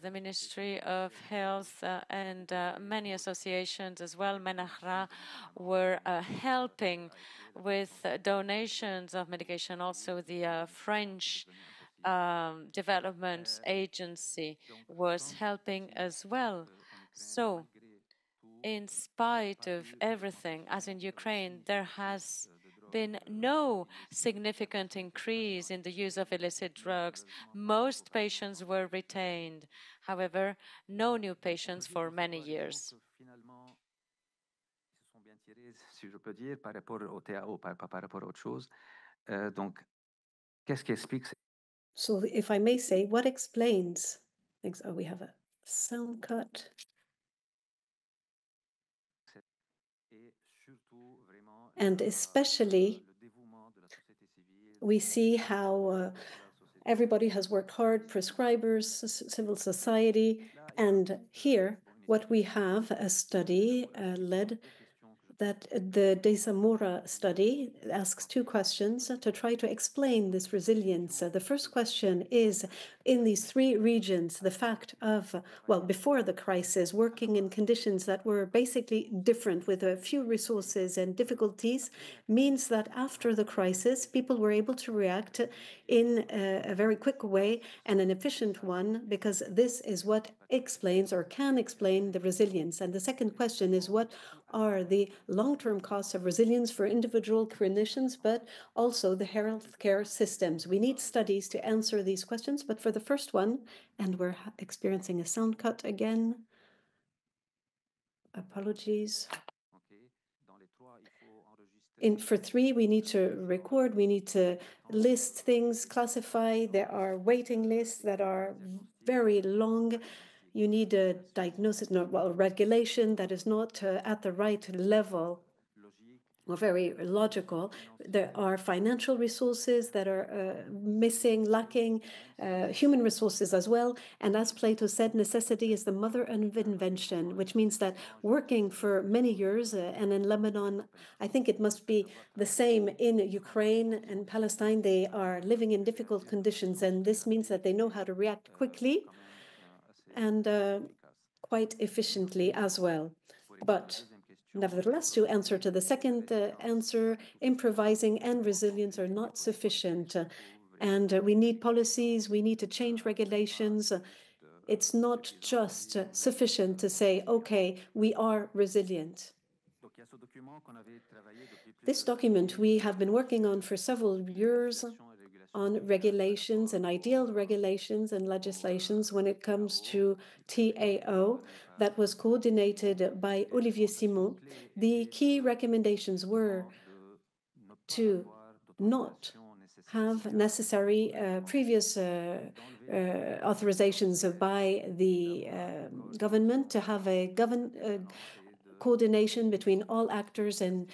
the Ministry of Health, and many associations as well, Menahra, were helping with donations of medication. Also, the French Development Agency was helping as well. So, in spite of everything, as in Ukraine, there has been no significant increase in the use of illicit drugs. Most patients were retained. However, no new patients for many years. Si je peux dire, par rapport au TAO, par rapport à autre chose. Donc, qu'est-ce qui explique? So, if I may say, what explains? Oh, we have a sound cut. And especially, we see how everybody has worked hard, prescribers, civil society, and here what we have a study led that the De Zamora study asks two questions to try to explain this resilience. The first question is, in these three regions, the fact of, well, before the crisis, working in conditions that were basically different with a few resources and difficulties, means that after the crisis, people were able to react in a very quick way and an efficient one, because this is what explains or can explain the resilience. And the second question is, what are the long-term costs of resilience for individual clinicians, but also the healthcare systems? We need studies to answer these questions, but for the first one, and we're experiencing a sound cut again. Apologies. For three, we need to record, we need to list things, classify. There are waiting lists that are very long. You need a diagnosis, well, regulation that is not at the right level or very logical. There are financial resources that are missing, lacking, human resources as well. And as Plato said, necessity is the mother of invention, which means that working for many years, and in Lebanon, I think it must be the same in Ukraine and Palestine, they are living in difficult conditions. And this means that they know how to react quickly and quite efficiently as well. But nevertheless, to answer to the second answer, improvising and resilience are not sufficient. And we need policies, we need to change regulations. It's not just sufficient to say, okay, we are resilient. This document we have been working on for several years on regulations and ideal regulations and legislations when it comes to TAO that was coordinated by Olivier Simon. The key recommendations were to not have necessary previous authorizations by the government, to have a coordination between all actors and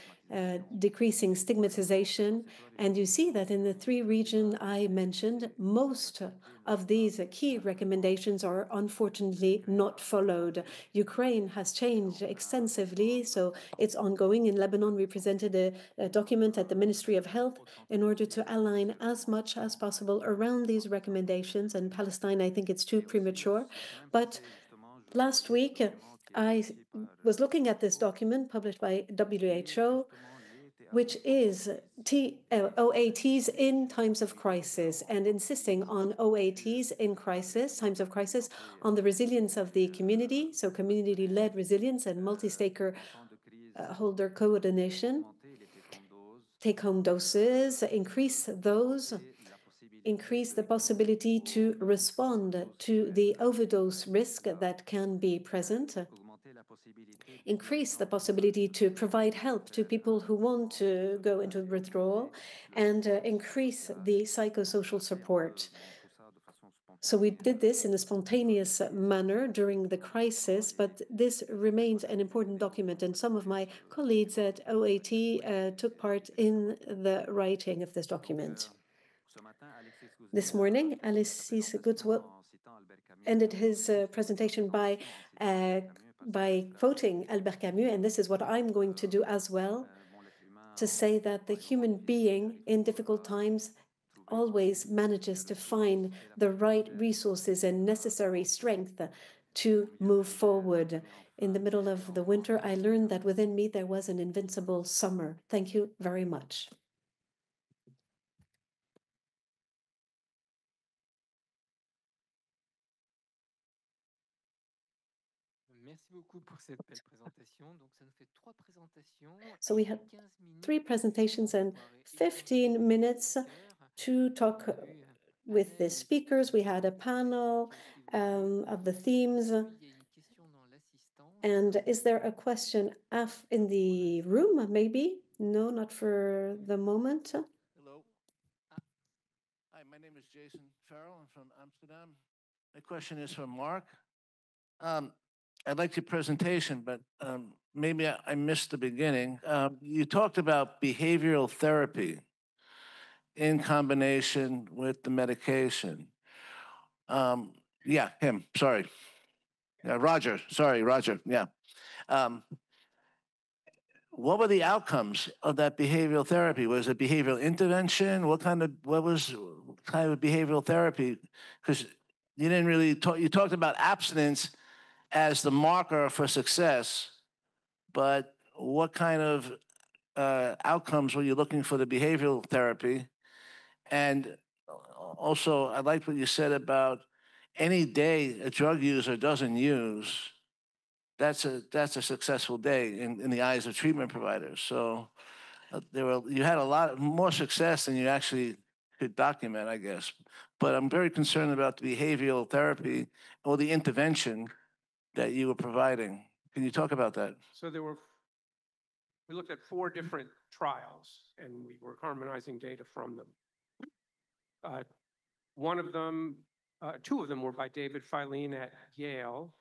decreasing stigmatization. And you see that in the 3 regions I mentioned, most of these key recommendations are unfortunately not followed. Ukraine has changed extensively, so it's ongoing. In Lebanon, we presented a document at the Ministry of Health in order to align as much as possible around these recommendations. And Palestine, I think it's too premature. But last week, I was looking at this document published by WHO, which is OATs in times of crisis, and insisting on OATs in crisis, times of crisis, on the resilience of the community, so community-led resilience and multi-stakeholder coordination, take-home doses, increase those, increase the possibility to respond to the overdose risk that can be present, increase the possibility to provide help to people who want to go into withdrawal, and increase the psychosocial support. So we did this in a spontaneous manner during the crisis, but this remains an important document, and some of my colleagues at OAT took part in the writing of this document. This morning, Alexis Goodswell ended his presentation by quoting Albert Camus, and this is what I'm going to do as well, to say that the human being in difficult times always manages to find the right resources and necessary strength to move forward. In the middle of the winter, I learned that within me there was an invincible summer. Thank you very much. Merci beaucoup pour cette belle présentation. Donc, ça nous fait 3 présentations. So we had 3 presentations and 15 minutes to talk with the speakers. We had a panel of the themes. And is there a question in the room, maybe? No, not for the moment. Hello. Hi, my name is Jason Farrell. I'm from Amsterdam. My question is for Marc. I'd like your presentation, but maybe I missed the beginning. You talked about behavioral therapy in combination with the medication. Yeah, him, sorry. Yeah, Roger, sorry, Roger, yeah. What were the outcomes of that behavioral therapy? Was it behavioral intervention? What kind of behavioral therapy? Because you didn't really talk, you talked about abstinence as the marker for success, but what kind of outcomes were you looking for the behavioral therapy? And also, I liked what you said about any day a drug user doesn't use, that's a successful day in the eyes of treatment providers. So you had a lot more success than you actually could document, I guess. But I'm very concerned about the behavioral therapy or the intervention that you were providing. Can you talk about that? So we looked at 4 different trials, and we were harmonizing data from them. One of them, 2 of them were by David Filene at Yale.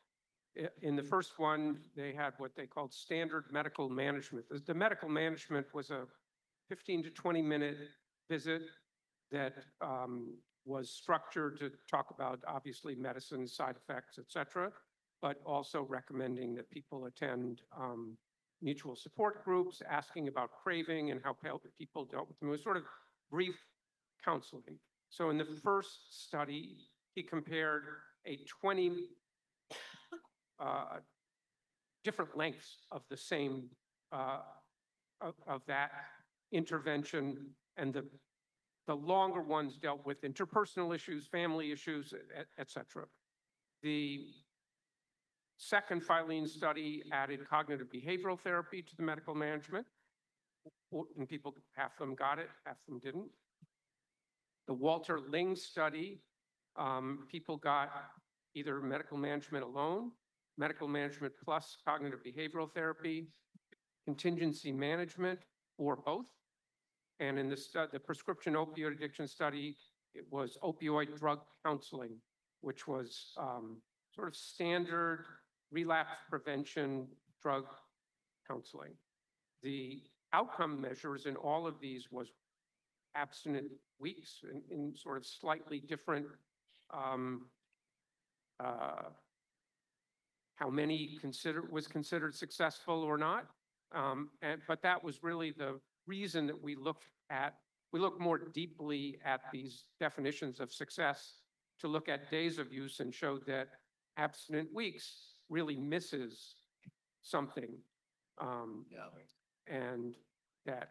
In the first one, they had what they called standard medical management. The medical management was a 15 to 20-minute visit that was structured to talk about, obviously, medicine, side effects, et cetera, but also recommending that people attend mutual support groups, asking about craving and how people dealt with them. It was sort of brief counseling. So in the first study, he compared a 20 different lengths of the same, of that intervention, and the longer ones dealt with interpersonal issues, family issues, et cetera. The second Filene study added cognitive behavioral therapy to the medical management, and people, half of them got it, half of them didn't. The Walter Ling study, people got either medical management alone, medical management plus cognitive behavioral therapy, contingency management, or both. And in the prescription opioid addiction study, it was opioid drug counseling, which was sort of standard relapse prevention drug counseling. The outcome measures in all of these was abstinent weeks in sort of slightly different how many was considered successful or not. But that was really the reason that we looked more deeply at these definitions of success to look at days of use, and showed that abstinent weeks really misses something. And that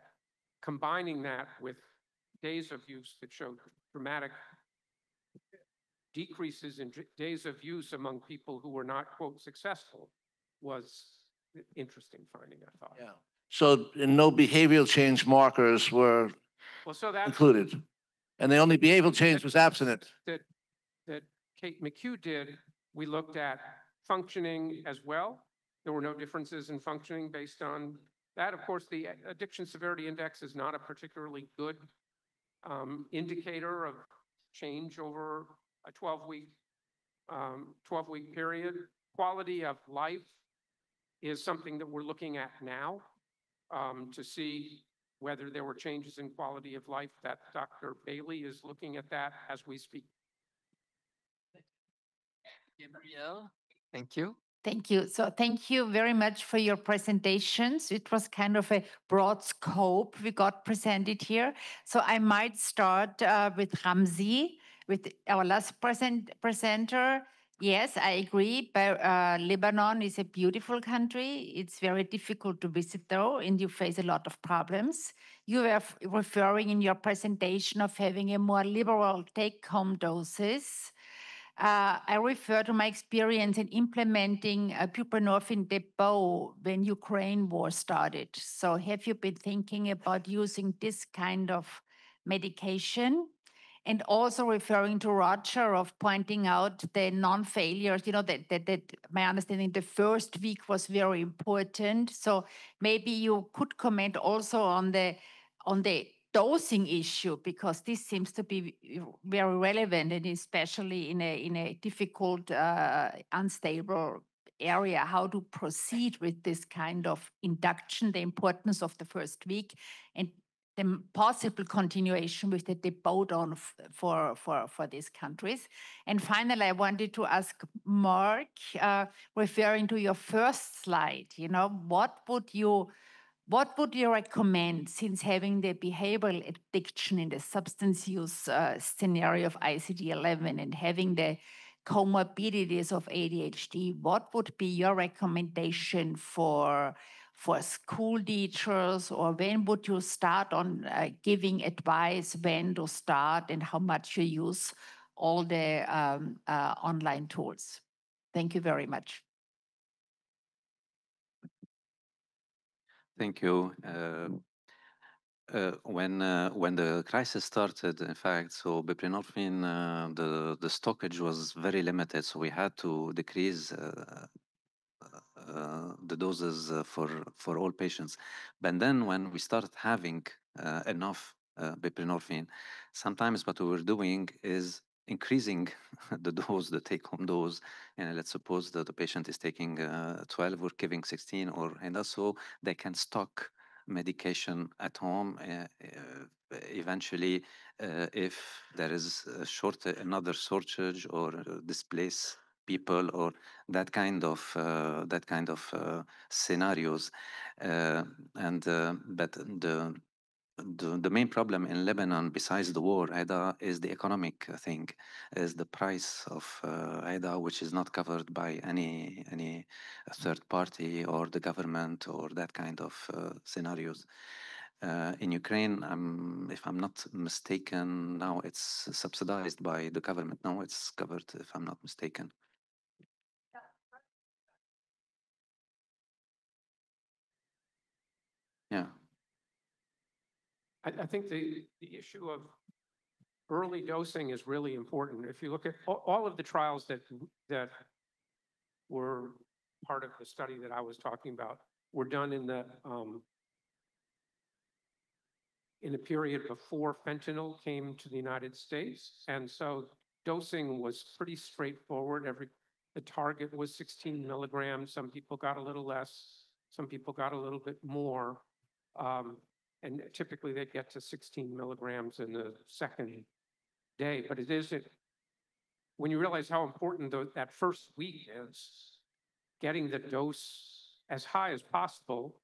combining that with days of use that showed dramatic decreases in days of use among people who were not, quote, successful was an interesting finding, I thought. Yeah. So no behavioral change markers were included. And the only behavioral change was abstinent. That Kate McHugh did, we looked at functioning as well. There were no differences in functioning based on that. Of course, the Addiction Severity Index is not a particularly good indicator of change over a 12-week period. Quality of life is something that we're looking at now to see whether there were changes in quality of life. That Dr. Bailey is looking at that as we speak. Gabrielle, thank you. Thank you. So thank you very much for your presentations. It was kind of a broad scope we got presented here. So I might start with Ramzy, with our last presenter. Yes, I agree. But, Lebanon is a beautiful country. It's very difficult to visit though, and you face a lot of problems. You were referring in your presentation of having a more liberal take-home doses. I refer to my experience in implementing a buprenorphine depot when Ukraine war started. So have you been thinking about using this kind of medication? And also referring to Roger of pointing out the non-failures, that my understanding the first week was very important. So maybe you could comment also on the dosing issue, because this seems to be very relevant, and especially in a difficult, unstable area, how to proceed with this kind of induction, the importance of the first week, and the possible continuation with the depot on for these countries. And finally, I wanted to ask Marc, referring to your first slide, what would you recommend, since having the behavioral addiction in the substance use scenario of ICD-11 and having the comorbidities of ADHD, what would be your recommendation for school teachers, or when would you start on giving advice when to start and how much you use all the online tools? Thank you very much. Thank you. When the crisis started, in fact, so buprénorphine, the stockage was very limited, so we had to decrease the doses for all patients. But then when we started having enough buprénorphine, sometimes what we were doing is increasing the dose, the take-home dose. And let's suppose that the patient is taking 12, we're giving 16, and also they can stock medication at home. Eventually, if there is another shortage or displace people or that kind of scenarios, but the main problem in Lebanon, besides the war, ADA, is the economic thing, is the price of ADA, which is not covered by any third party or the government or that kind of scenarios. In Ukraine, if I'm not mistaken, now it's subsidized by the government. Now it's covered, if I'm not mistaken. Yeah. I think the issue of early dosing is really important. If you look at all of the trials that were part of the study that I was talking about, were done in the period before fentanyl came to the United States, and so dosing was pretty straightforward. The target was 16 milligrams. Some people got a little less. Some people got a little bit more. And typically they get to 16 milligrams in the second day, but it isn't, when you realize how important that first week is, getting the dose as high as possible,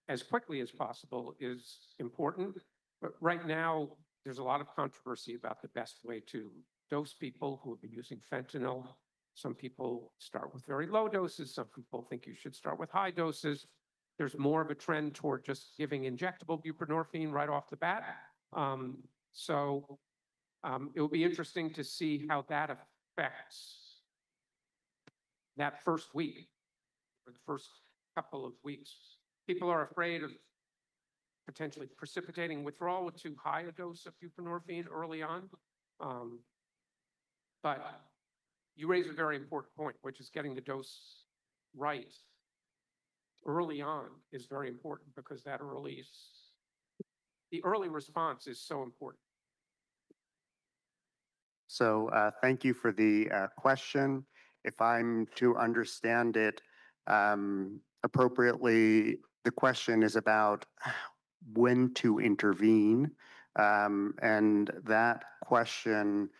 as quickly as possible is important. But right now, there's a lot of controversy about the best way to dose people who have been using fentanyl. Some people start with very low doses. Some people think you should start with high doses. There's more of a trend toward just giving injectable buprenorphine right off the bat. It will be interesting to see how that affects that first week or the first couple of weeks. People are afraid of potentially precipitating withdrawal with too high a dose of buprenorphine early on. But you raise a very important point, which is getting the dose right early on is very important, because the early response is so important. So thank you for the question. If I'm to understand it appropriately, the question is about when to intervene. And that question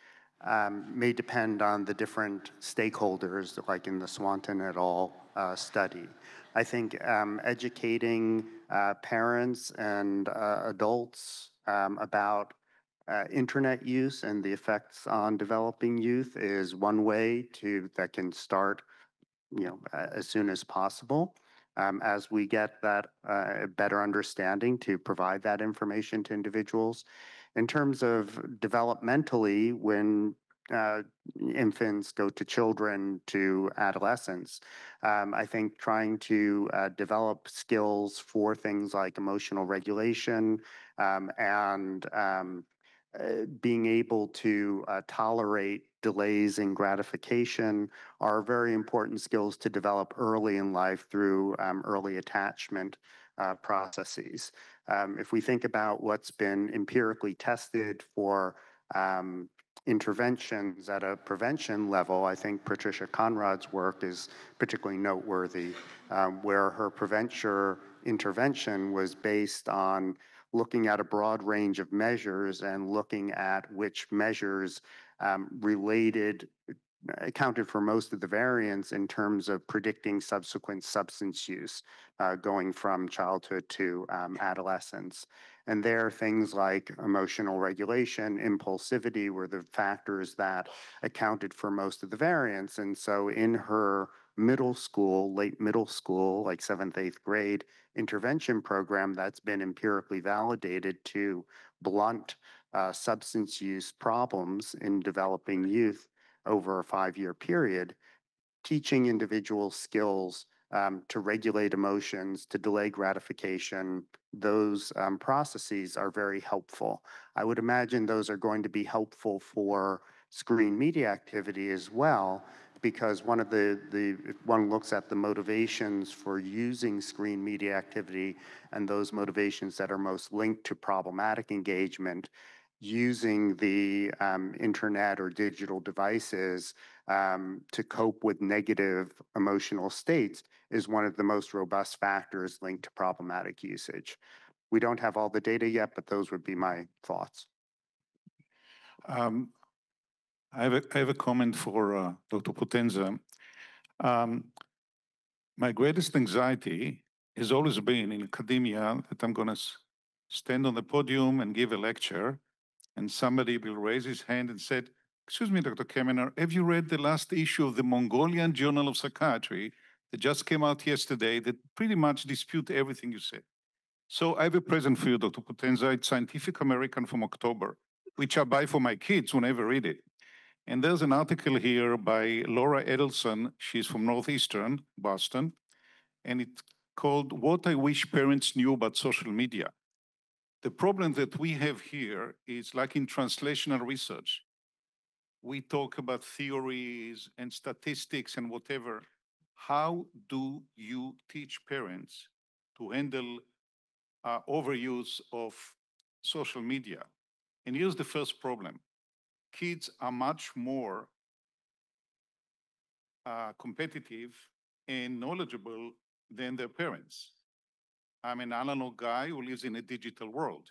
may depend on the different stakeholders, like in the Swanton et al. Study. I think educating parents and adults about internet use and the effects on developing youth is one way that can start, as soon as possible. As we get that better understanding to provide that information to individuals. In terms of developmentally, when infants go to children to adolescence, I think trying to develop skills for things like emotional regulation and being able to tolerate delays in gratification are very important skills to develop early in life through early attachment processes. If we think about what's been empirically tested for interventions at a prevention level, I think Patricia Conrad's work is particularly noteworthy, where her intervention was based on looking at a broad range of measures and looking at which measures accounted for most of the variance in terms of predicting subsequent substance use going from childhood to adolescence. And there, things like emotional regulation, impulsivity were the factors that accounted for most of the variance. And so in her middle school, late middle school, like 7th, 8th grade intervention program, that's been empirically validated to blunt substance use problems in developing youth over a 5-year period, teaching individuals skills to regulate emotions, to delay gratification. Those processes are very helpful. I would imagine those are going to be helpful for screen media activity as well, because one of if one looks at the motivations for using screen media activity and those motivations that are most linked to problematic engagement, using the internet or digital devices to cope with negative emotional states is one of the most robust factors linked to problematic usage. We don't have all the data yet, but those would be my thoughts. I have a comment for Dr. Potenza. My greatest anxiety has always been in academia that I'm going to stand on the podium and give a lecture, and somebody will raise his hand and said, "Excuse me, Dr. Kemener, have you read the last issue of the Mongolian Journal of Psychiatry that just came out yesterday that pretty much dispute everything you said?" So I have a present for you, Dr. Potenza. It's Scientific American from October, which I buy for my kids who never read it. And there's an article here by Laura Edelson. She's from Northeastern Boston, and it's called "What I Wish Parents Knew About Social Media." The problem that we have here is, like in translational research, we talk about theories and statistics and whatever. How do you teach parents to handle overuse of social media? And here's the first problem. Kids are much more competitive and knowledgeable than their parents. I'm an analog guy who lives in a digital world.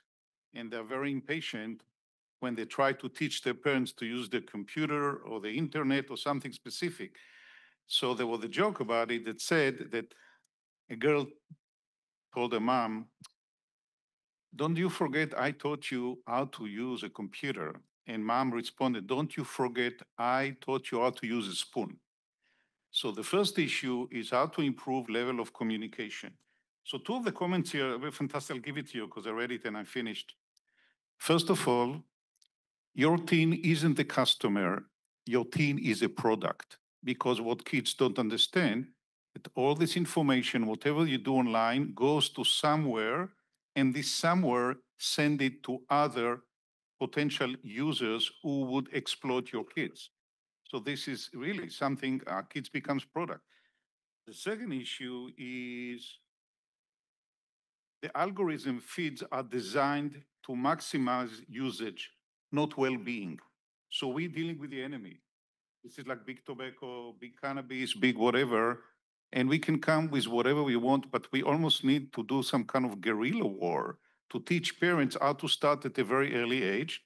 And they're very impatient when they try to teach their parents to use the computer or the internet or something specific. So there was a joke about it that said that a girl told her mom, don't you forget I taught you how to use a computer. And mom responded, don't you forget I taught you how to use a spoon. So the first issue is how to improve level of communication. So two of the comments here are fantastic. I'll give it to you because I read it and I finished. First of all, your teen isn't the customer, your teen is a product. Because what kids don't understand, that all this information, whatever you do online, goes to somewhere, and this somewhere send it to other potential users who would exploit your kids. So this is really something kids becomes product. The second issue is the algorithm feeds are designed to maximize usage, not well-being. So we're dealing with the enemy. This is like big tobacco, big cannabis, big whatever, and we can come with whatever we want, but we almost need to do some kind of guerrilla war to teach parents how to start at a very early age.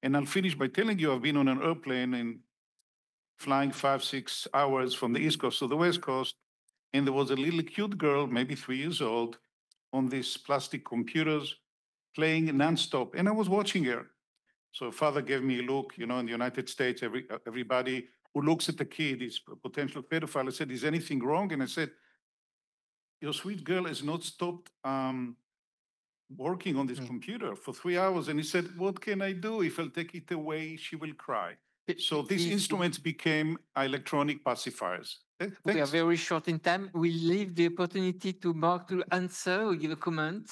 And I'll finish by telling you I've been on an airplane and flying 5-6 hours from the East Coast to the West Coast, and there was a little cute girl, maybe 3 years old, on these plastic computers playing nonstop, and I was watching her. So father gave me a look, you know, in the United States, everybody who looks at the kid is a potential pedophile. I said, is anything wrong? And I said, your sweet girl has not stopped working on this computer for 3 hours. And he said, what can I do? If I'll take it away, she will cry. So these instruments became electronic pacifiers. We are very short in time. We leave the opportunity to Marc to answer or give a comment.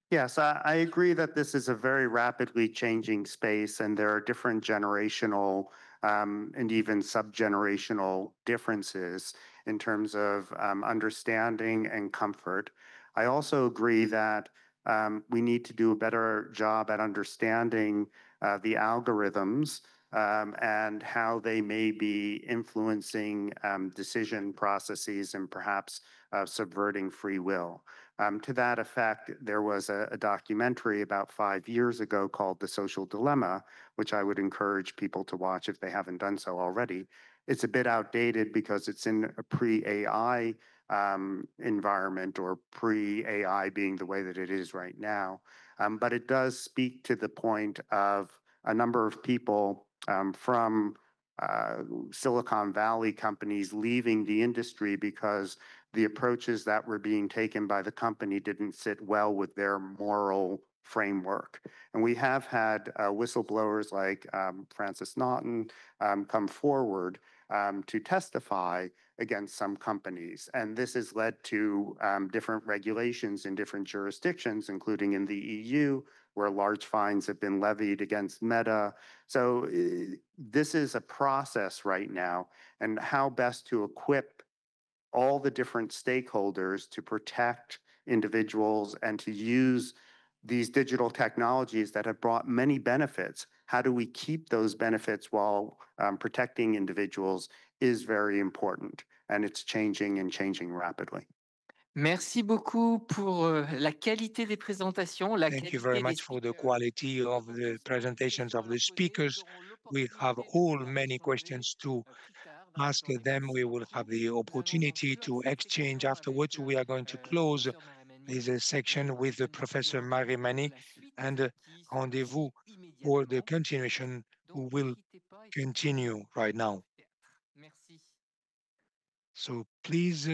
Yes, I agree that this is a very rapidly changing space, and there are different generational and even subgenerational differences in terms of understanding and comfort. I also agree that we need to do a better job at understanding the algorithms and how they may be influencing decision processes and perhaps subverting free will. To that effect, there was a documentary about 5 years ago called The Social Dilemma, which I would encourage people to watch if they haven't done so already. It's a bit outdated because it's in a pre-AI environment, or pre-AI being the way that it is right now. But it does speak to the point of a number of people from Silicon Valley companies leaving the industry because the approaches that were being taken by the company didn't sit well with their moral framework. And we have had whistleblowers like Francis Naughton come forward to testify against some companies. And this has led to different regulations in different jurisdictions, including in the EU, where large fines have been levied against Meta. So this is a process right now, and how best to equip all the different stakeholders to protect individuals and to use these digital technologies that have brought many benefits. How do we keep those benefits while protecting individuals is very important, and it's changing and changing rapidly. Merci beaucoup pour la qualité des présentations. Thank you very much for the quality of the presentations of the speakers. We have all many questions to ask them. We will have the opportunity to exchange afterwards. We are going to close this section with the Professor Marie-Mani, and rendezvous for the continuation, who will continue right now. So please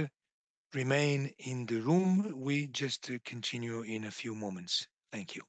remain in the room. We just continue in a few moments. Thank you.